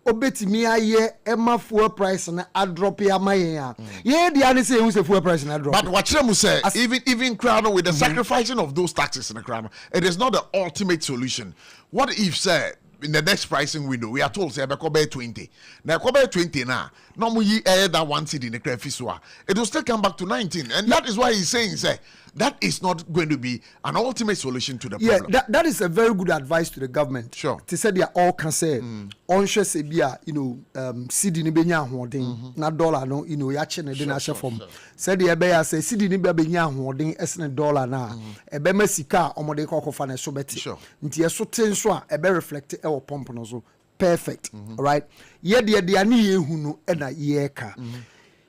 Obetimi aye ema fuel price na a drop ya maya. Yeah, the other say who's a fuel price na drop. But what you say, even crown with the sacrificing of those taxes in the crown, it is not the ultimate solution. What if say in the next pricing window we are told say be 20. Now be 20 now. No mu yi that one cedi in the crayfish. It will still come back to 19, and that is why he's saying say that is not going to be an ultimate solution to the problem. Yeah, that is a very good advice to the government. Sure. To say they are all can say on sebia, cedi ni benya hoden na dollar no, ya chene de na form. Said the be say cedi ni be benya hoden esne dollar na e be masika omode kokofa na so beti. Sure. Nti eso ten so a e be reflect e wo pump no so. Perfect. All right. Ye de ani ye hunu e na ye ka.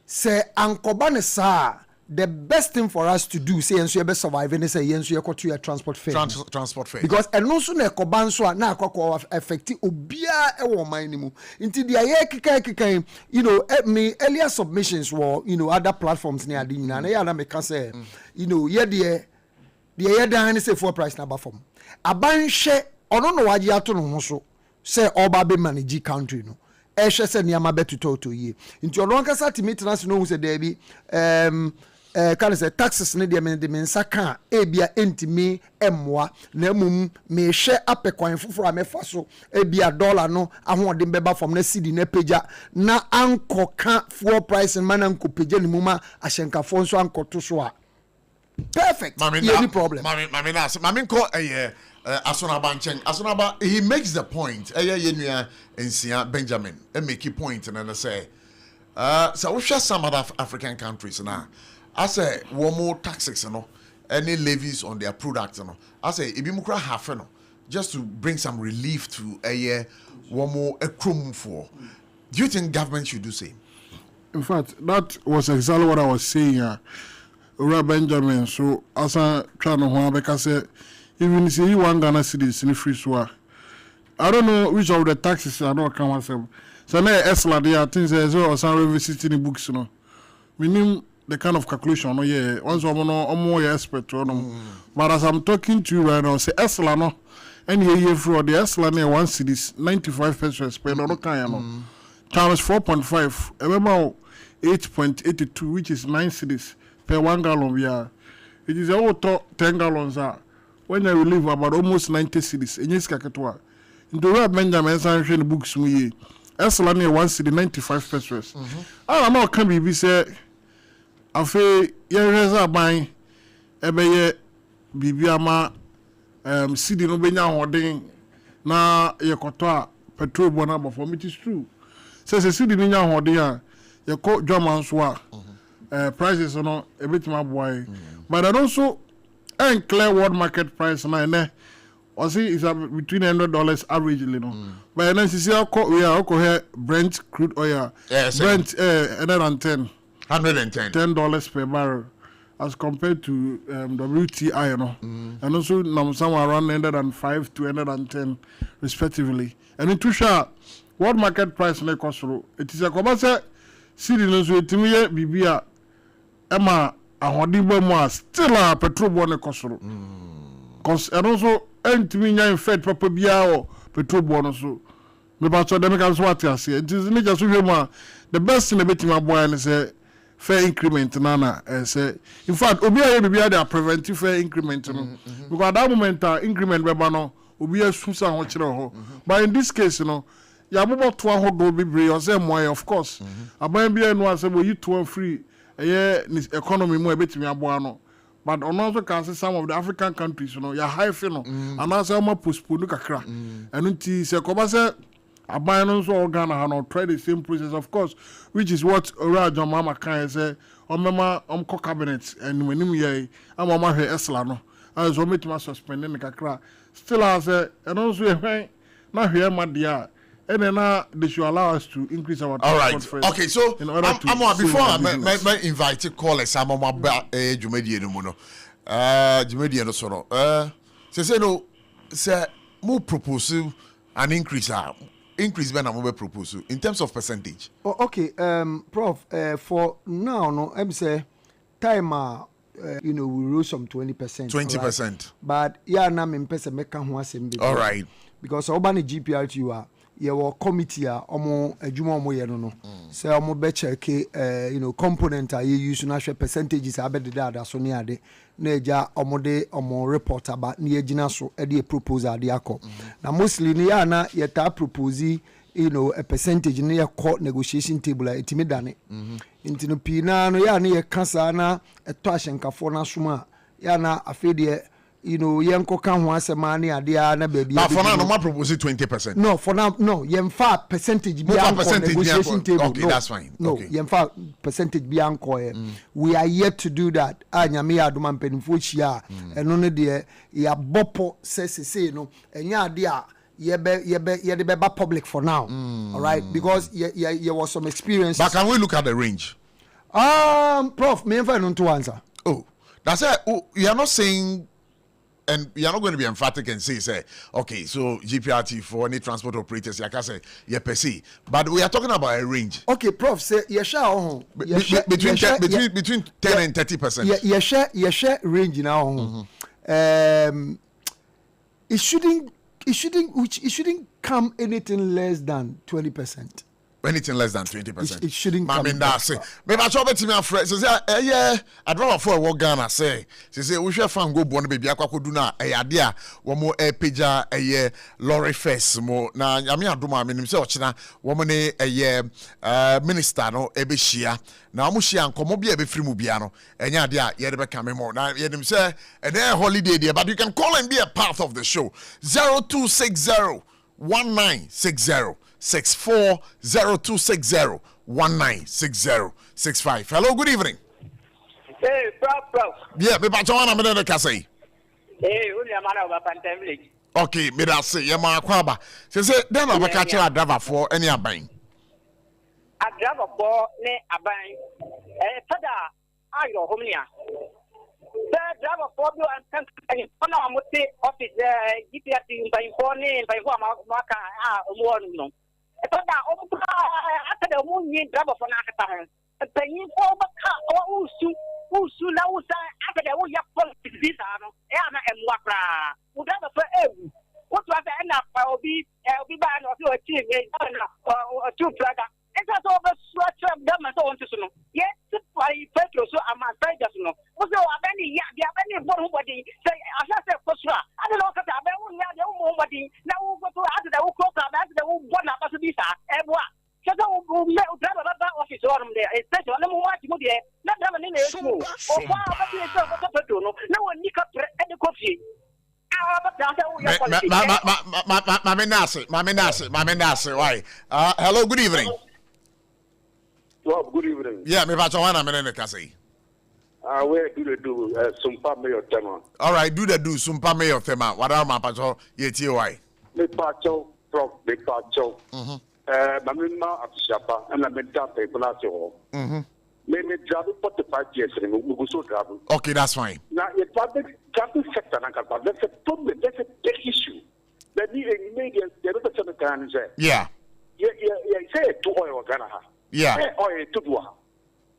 Say ankoba ne sa the best thing for us to do say enso you be survive and say enso you to your transport fare transport fare because eno so na ekoba nso na akoko affect obia e wo man ni mu nti dia ye kika me earlier submissions were other platforms near the na ya na me can say ye de dan say for price number form aban hye ono no waje ato no ho so say oba be manage country no ehye say niam abetuto to ye nti ono nkasa timitrans no hu say there be can say taxes ne de men saka ebia entimi emwa na mum me hye apekwan foforo amefa so ebia dollar no ahode beba from na cedi na peja na ankoka fuel price man anko peja ni muma ahyenkafo nso ankoto so a perfect any problem mami ko Asonaba nchen Asonaba he makes the point yenua ensia Benjamin make a point and say so we share some other African countries now. I say one more taxes, any levies on their products, I say if you mukra half, just to bring some relief to a year, one more a crum for. Do you think government should do same? In fact, that was exactly what I was saying. Benjamin, so as I try to know because even see you want Ghana cities in the free swag. I don't know which of the taxes I don't come myself. So now Esla there things as well as some revisiting books, meaning the kind of calculation, once I'm more expert, but as I'm talking to you right now, say Esla no, and here for the Esla near 1 cedi 95 pesos per no kind times 4.5, remember 8.82, which is 9 cedis per 1 gallon. It is all 10 gallons when I live about almost 90 cedis. And yes, Kakatwa. In the Rob Benjamin Sanction books, we Esla near 1 cedi 95 pesos. I don't know, can be said. Afe yereza ban ebeye bibiama cedi no benya hoden na yekoto a petrol bona but for me it is true say cedi no nya hoden a yeko dwaman so a prices no ebetima boy but and also clear world market price na or see is between $100 averagely no but then see we are here Brent crude oil Brent $110 per barrel as compared to WTI, and also somewhere around 105 to 110 respectively. And in Tusha, world market price na cost it is a commercial city no so etimiye bibia ema ahodibo mo still a petrol bon cost cause and also entimi nya fed papa bia o petrol bon so me ba so dem kan so atiase it is ni just so the best thing betima boy and say fair increment nana say in fact obi aye bibia dey preventive fair increment no because at that moment increment beba no obi asusa ho kire ho but in this case no ya bobo to ahodo bibre o say moy of course aban bia no say bo you to free economy mo ebetimi aboa no but also can say some of the African countries ya high no and also ma postpone kakra and unti say ko ba say aban so Ghana ha no try the same process of course which is what Ora Mama can say mama cabinet and when him ye amama he Esla no as o metima suspend ne kakra still as and also when na hwe ma dia and then they should allow us to increase our all right first okay so I'm before I invite callers I'm about Jumedi no no Jumedi no so no say no say mo propose an increase when I'm propose in terms of percentage. Okay, Prof, for now no I'm say time we rose some 20%. 20%. Right? But yeah, na me pese meka ho asem be. All right. Because obani GPRTU are your committee omo adwuma omo ye no. Say omo be check component you use na hwe percentages abededa so ne ade na eja omo de omo report about na egina so e de proposal de akọ. Na mostly ne ya na ye ta propose a percentage in your court negotiation table itimi dane into no pina no ya na ye kasa na eto ahyenkafo na soma ya na afede yenko kan ho asema na ade na baby but for now no ma propose 20%. No, for now no yemfa percentage bi an negotiation table. Okay, that's fine. No, okay. Yemfa percentage bi an we are yet to do that. Anyame ya adoma mpanimfo chia eno ne de ya bopo say no enya ade a yebe public for now. All right, because there was some experience. But can we look at the range? Prof, me no to answer. Oh, that's it. Oh, you are not saying, and you are not going to be emphatic and say, okay, so GPRT for any transport operators, like I say, per se. But we are talking about a range. Okay, Prof, say between 10 and 30%. You share range now. It shouldn't come anything less than 20%. Anything less than 20%. It shouldn't come. I mean, that's it. Maybe I try to me afraid. So yeah, I'd rather for what Ghana say. Say we should find go born baby. I could do na idea. One more pager a year lorry face more. Now I mean I do my himself. China woman a year minister no ebe shia. Now mushi and come be free mubiano. And yeah, yeah, they come more. Now yeah, them say and then holiday there, but you can call and be a part of the show. 0260 1960 640260 196065. Hello, good evening. Hey, Prof. Yeah, me pa chawana me de kase. Hey, uni amana ba pandemic. Okay, me da say, ye ma kwaba. Say then I catch a driver for any aban. A driver for ne aban. Tada ayo homnia. The driver for you and can on our office GPRT by phone by maka no. Tada after the moon driver for Nakata. Penny for usu la usa after the ya politics visa no na emwakra. Would driver for every what was the end up be ban or to achieve a two brother. It's all the structure of government on to know. Yes, by petrol, so I'm a trade just know. Was there any nobody say, I said, I don't know, because I don't know nobody. Now we'll go to after the clock, after the one up as a visa, and what? So we'll drive about office on there, especially on the watch there, not having any school. Or no one nick up any coffee. Mamenase, why? Hello, good evening. Well, good evening. Yeah, me pacho wana menene kasi. Where do they do SOMPA mayor tema? All right, do SOMPA mayor tema. Wada ma pacho yeti why? Me pacho prof me pacho. Mamima abishapa and la menta pe palacio. Me drive 45 years and we go so drive. Okay, that's fine. Now the traffic sector that's a problem. That's a big issue. That need immediate the other can say. Yeah. Yeah, say to oil Ghana. Yeah. Oil to do.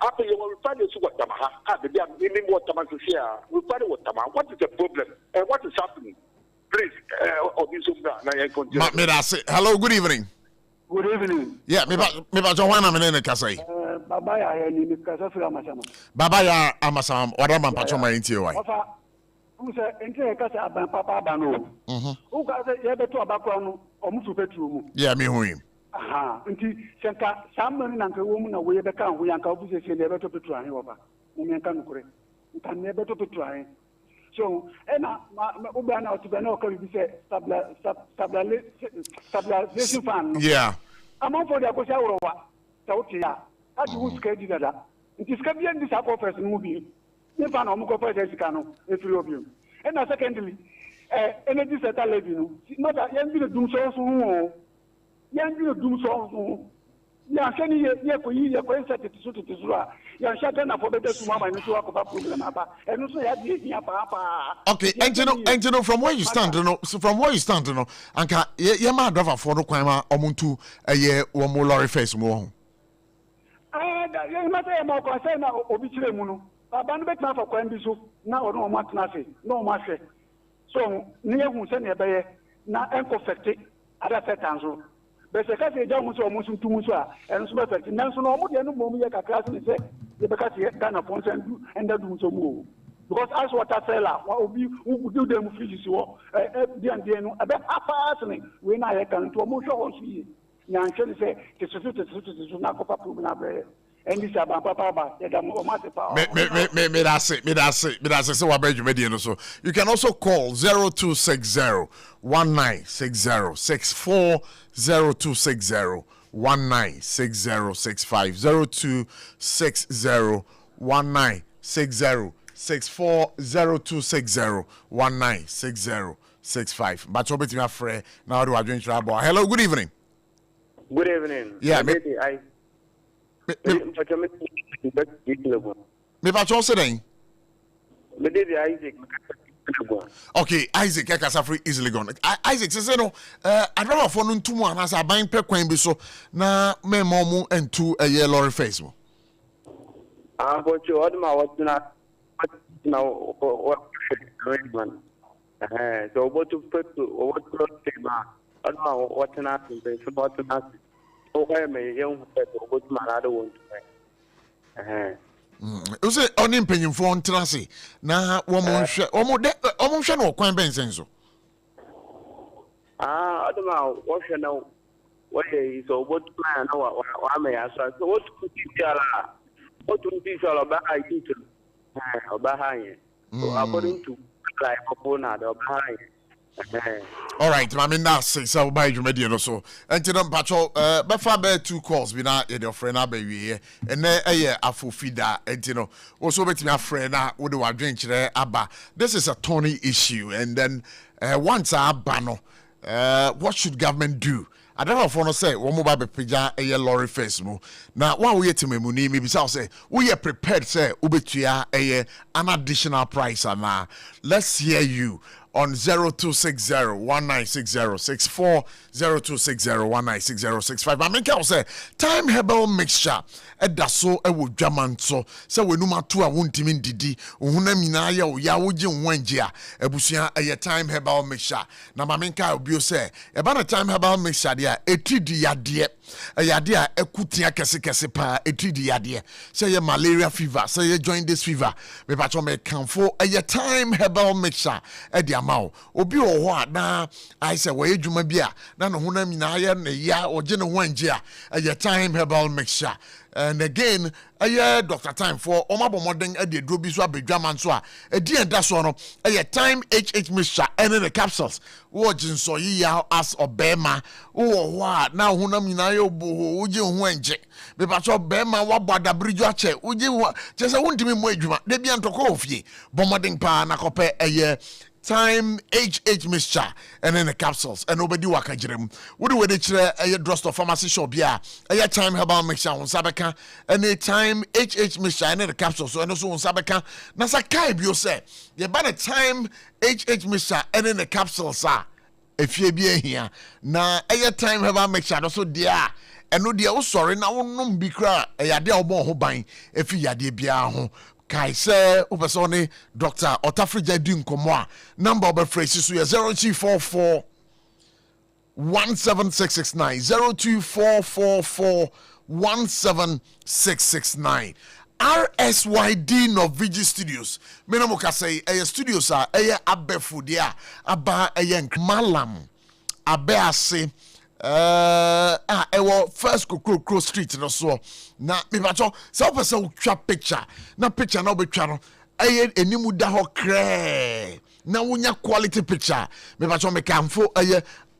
After you will find this what Tamaha, the minimum what Tamaha share, we find what Tamaha. What is the problem and what is happening? Please, hello, good evening. Good evening. Yeah, me ba Joanna menene kasai. Baba ya ni kasa fira masama. Baba ya amasam, wada man pacho ma ntie why. Ofa, who say ente kasa aban papa abano. Who ka say ye beto abakwa no, omutu petru mu. Yeah, me hu him. Aha, nti senka samani na nka wo mu na wo ye beka ho yanka ofu se ne beto petru ahe ofa. Mu me nka nukure. Nka ne beto petru ahe. So, ena uba na otiba na okari bi se stabilization fund. Yeah. Among for the akosia worowa. Sauti ya. Adi wo sika di dada. Nti sika bi ndi sa office mu bi. Ne fa na omko fa sika no efiri obi. Ena secondly, energy sector levy no. Not that yen bi the dum so hu. yan duro dum so ya sani ye ko yi ye ko en sati tisu ya shaka na for better suma ma so akofa problem aba eno so ya die hia pa okay engine from where you stand anka ye ma driver for no kwan ma omuntu eye wo mo lorry face mo ho ye ma say ma ko say na obi kire mu no aba no betna fa kwan bi so na ono ma tena se no ma hwe so ne hu se ne be na enkofecte ada setanzo bese ka se ja mu so mu suntu mu so a en so perfect nan so no mu de no mu ye kakra se ne se ye be ka se Ghana pon se ndu enda du so mu because as water seller wa obi u do dem fridge so di and dey no abe apart ne we na ye kan to mu so won so yi nyan che se te so na ko pa problem na be and this about papa me that's so what you so you can also call 0260 1960 64 0260 196065 0260 1960 64 0260 196065 but you bet me afraid now do I drink trouble. Hello, good evening. Good evening. Yeah, me patcho say then. Me dey Isaac. Okay, Isaac Kasafri easily gone. Isaac say no I driver for no ntumu anasa ban pe kwan bi so na me momu entu eye lorry face mo. But you order my what now man. So what to put what to say ma. What na so what na okay me young what man I don't want to. You say on mpanyimfo ntrase na wo mo hwe no kwan bensen so adama wo hwe na wo dey so what plan na wa me asa so what to be sala ba I think ba haye so according to like na do ba haye. All right, I mean that's so by you media so. And to them patrol befa be 2 calls be na your friend abewi here. And afo feeder and you know also bet me a friend na wo de wa drink kire aba. This is a thorny issue and then once abano what should government do? I don't know if I say one mobile bepeja a lorry face mo. Now one we to me muni maybe say we are prepared say ubetua an additional price and let's hear you on 0260 1960 64 0260 1960 65. I mean, can say time herbal mixture. So I would German so we no matter won't him didi. Uhuna minaya o ya woje nwanjia. Ebusia a time herbal mixture. Na mamenka obi say about a time herbal mixture dia etidi yade. A yade ekutia kese pa etidi yade. Say ye malaria fever, say ye join this fever. Me patcho me kanfo a time herbal mixture. Amao obi o ho na I say we adwuma bia na no ho na minaya na ya oje ne wanjia a time herbal mixture. And again, a Dr. Time for Omabo Modern at the Drobiswa Bedraman Swa, a dear Dasono, a time HH mixture and in the capsules. Watching so ye as Obama. Oh, what now? Hunaminayo Bo, Uji Wenje. The Pacho Bema, what about the bridge watcher? Uji, just a won't me wage, they be on to coffee. Bombarding pa na cope a year. Time HH mixture and then the capsules and nobody waka jirem. What do we chere a drugstore pharmacy shop ya? A time herbal mixture on Sabeka and a time HH mixture and then the capsules and also on Sabeka. Nasa kai bio say ye by the time HH mixture and then the capsules are if ye be here na a time herbal mixture also dear. And no dear sorry now no be cry a yade obo ho ban if yade bia ho. Kai say Upasoni Dr. Otafrija Din Komoa number of phrases 0244 17669 02444 17669 RSYD Novigi Studios. Menamoka say a studios are a abefudia aba a malam abease first cross street no so na me bacho so person twa picture na picture na obetwa no enimu da ho kre na wonya quality picture me bacho me kamfo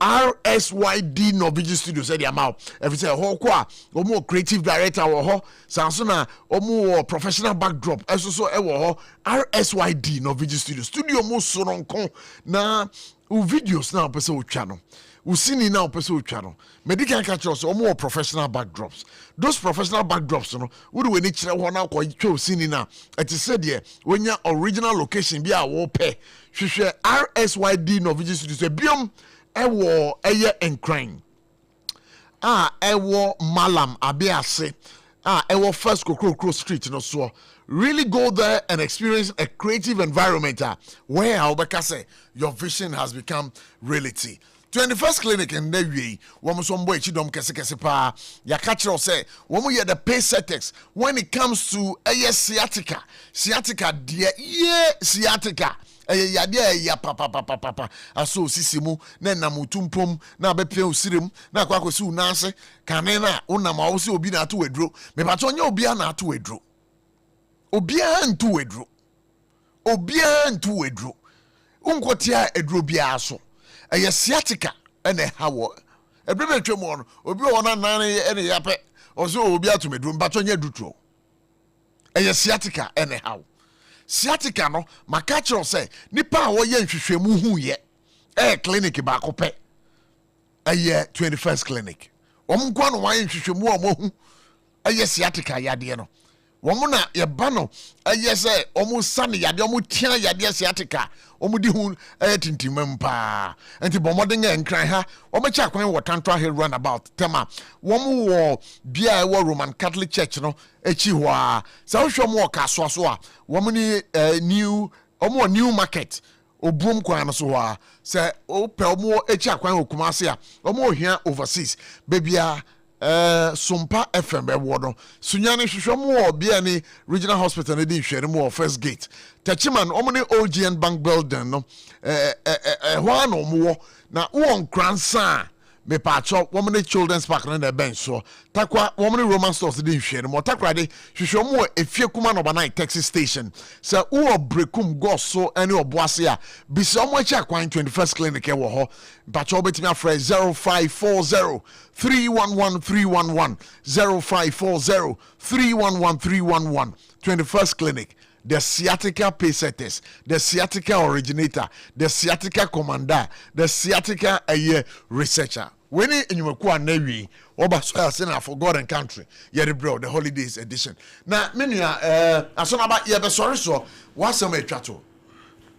RSYD Novigi Studio said the amount if say ho kwa omo creative director wo ho sanso na omo professional backdrop eso so wo ho RSYD Novigi Studio mo soronko na videos na person wo twa no usini na opese otwa no medical catch us omo professional backdrops those professional backdrops no we do any kire ho na ko twa usini na eti said there when your original location be a wo pe hwehwe RSYD Novice Studios biom ewo eye encrying ewo malam abiase ewo first Kokro street no so really go there and experience a creative environment where Albeka say your vision has become reality. 21st clinic in the way woman some boy chidom kese pa ya catch say woman you the pay settings when it comes to sciatica dear sciatica ya papa aso sisimu na namutumpom na bepia osirem na akwakosi unase kanena unama osi obi na ato wedro me pato nya obi na ato wedro obia ntu wedro unkotia edro bia so sciatica ene hawo ebrebe twemo no obi wona nan ene yape oso obi atomedro pato nya dutro sciatica ene hawo sciatica no makachiro say nipa wo ye nhwehwemu hu ye clinic ba ko pe 21st clinic omkwa no wan nhwehwemu o mo hu sciatica yade no womuna ye ba no say omu sane yade omu tia yade sciatica omu di hu tintimam pa enti bomoden enkran ha omecha kwan wo tanto here run about tema womu wo bia wo Roman Catholic Church no echi ho a sa hwo mo ka so a womu ni new market obum kwan no so a se ope omu echi akwan okumase a omu ohia overseas bebia SOMPA FM ewodo sunyane hwehwemo obia ni regional hospital ne di hwere mo first gate tachiman omni OGN bank building no ho no mo na won kransa me pacho womni children's park na the bench so takwa womni Roman stores di hwere mo takwa de hwehwemo efie kuma no banai taxi station so wo brekum go so any oboase a bisa mo achi akwan 21st clinic e wo ho pacho betimi afre 0540 311 0540 311 21st clinic the sciatica pacesetters, the sciatica originator, the sciatica commander, the sciatica researcher. When you go on Navy, Oba Sena for God and country, yet bro, the holidays edition. Now, many as soon about yeah, sorry, so what's some chato?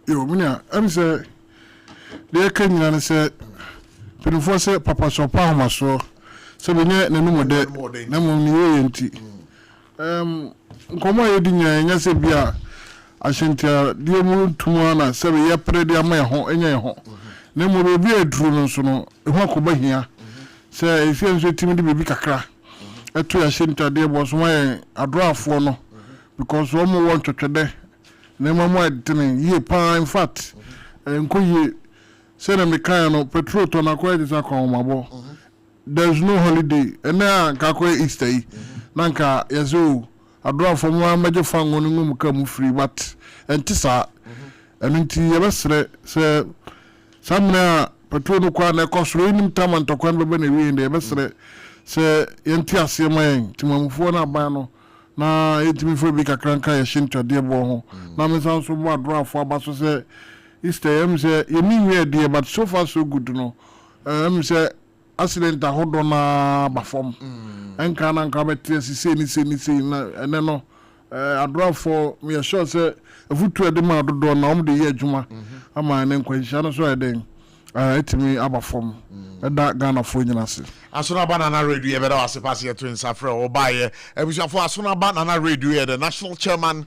Yo, Minia, I'm say, they came in and said, before say Papa Sopa Maso, so we need no more dead, no more new nkɔmɔ yɛ di nyɛ nyɛ sɛ bia ahyɛntia deɛ mu tuma na sɛ yɛ pere deɛ ama yɛ ho ɛnyɛ yɛ ho na mu obi aduru no nso no ɛho akɔba hia sɛ efie nso timi de bebi kakra ɛto yɛ ahyɛntia deɛ bɔ so yɛ adorafoɔ no because wɔn mo wɔ ntwetwɛdɛ na mu adene yie paa in fact nkɔ yie sɛ na mekan no petrol tɔ na kɔ yɛ sɛ akɔ mabɔ there is no holiday ɛna nka kɔ Easter yi na nka yɛ so adora from one major fan on no come free but entisa and nti yebesre se samna petrol no kwa na kosro nim tam antokwan bebe na wi nde yebesre se yenti ase man timamfo na ban no na etimi fo bi kakranka ye shinto de bo ho na me san so mo adora fo abaso se Easter em se yemi wi de but so far so good no em se accident ahodo na bafom enka na nka betie sise ni na ene no adora for me sure say afutu ede ma dodo na om de ye adwuma ama ne nkwanhia no so eden etimi abafom eda Ghana fo nyina se asona banana radio ebeda wase pass ye twin safre obaye ebusuafo asona banana radio the national chairman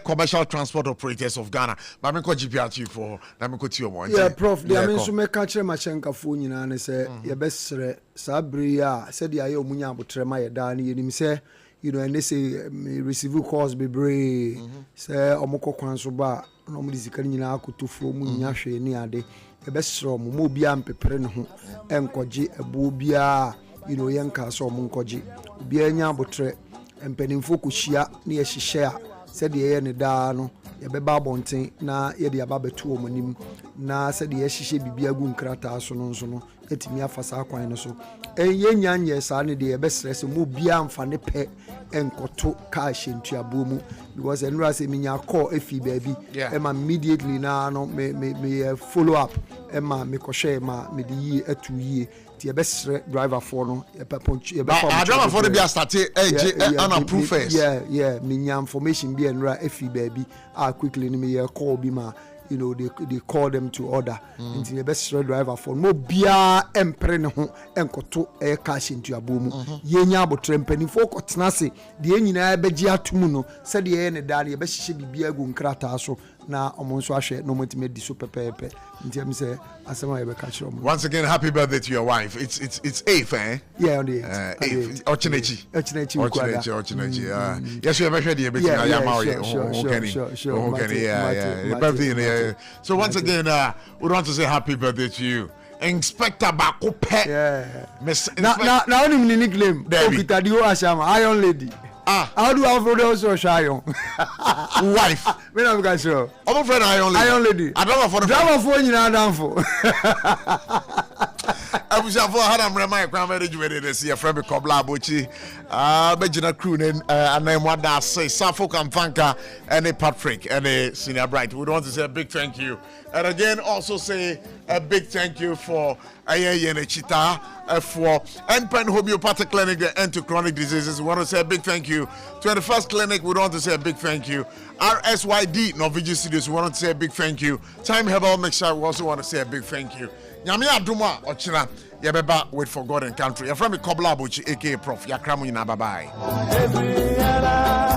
commercial transport operators of Ghana ba me ko GPR chief for na me ko ti omo yeah prof they mean so me ka kire machenka fo nyina ne se ye besre sabri ya se dia ye omunya abotre ma ye da ne yenim se and they say receive calls be brave say omoko kwan so ba na omo dizika nyina akotofo mu nya hwe ni ade ebesro mo bia mpepere ne ho enkoje ebu bia yenka so mo nkoje bia nya abotre empanimfo ko hia na ye hihye a se de ye ne da no yɛbɛba abɔnten na yɛde aba bɛto wɔn anim na sɛdeɛ yɛhyehyɛ biribi agu nkrataa so no nso no yɛtumi afa saa kwan no so yɛnya nyɛ saa ne deɛ yɛbɛsrɛ sɛ mo biara mfa ne pɛ nkoto kaa hyɛ ntuaboɔ mu because ɛnura sɛ menya call efi baabi ɛma immediately na no me follow up ɛma me kɔhwɛ ma me de yie atu yie ti yɛbɛsrɛ driver for no yɛbɛfa driver for be start unapprove first menya information bi ɛnura efi baabi quickly ni me call bi ma you know they call them to order nti yɛbɛsrɛ driver for mo bia empre ne ho enkoto cash into abomu yenya abotre mpanifo kɔtena se de nyinaa bɛgye atomu no sɛ de yɛ ne daade yɛbɛhyehyɛ bibia gu nkrata so na ɔmo nso ahwɛ no motime di so pepepe nti am say asema yɛbɛka kyerɛ ɔmo. Once again, happy birthday to your wife. It's 8th, eh? Yeah, on the 8th. Ochinechi. Yes, you ever heard the So once again, we want to say happy birthday to you. Inspector Bakope. Now only me nickname. Okitadio Ashama, Iron Lady. How do I have also Shayon? Wife. Me na because sure. I'm friend Iron Lady. I don't know for the driver for you now down for. I wish I had a remind primary to see a friend called ABOTCHIE. Bejina crew and then what that say SARFO Kamfanka and a Patrick and a Senior Bright. We want to say a big thank you. And again also say a big thank you for Ayeye Chita for Enpen Homeopathic Clinic, the end to chronic diseases. We want to say a big thank you to the first clinic. We want to say a big thank you. RSYD Norwegian Studios. We want to say a big thank you. Time Herbal Mixture. We also want to say a big thank you. Nyame aduma ochina yebeba wait for God and country. Your friend me Kobla ABOTCHIE aka Prof. Yakramu ina bye bye.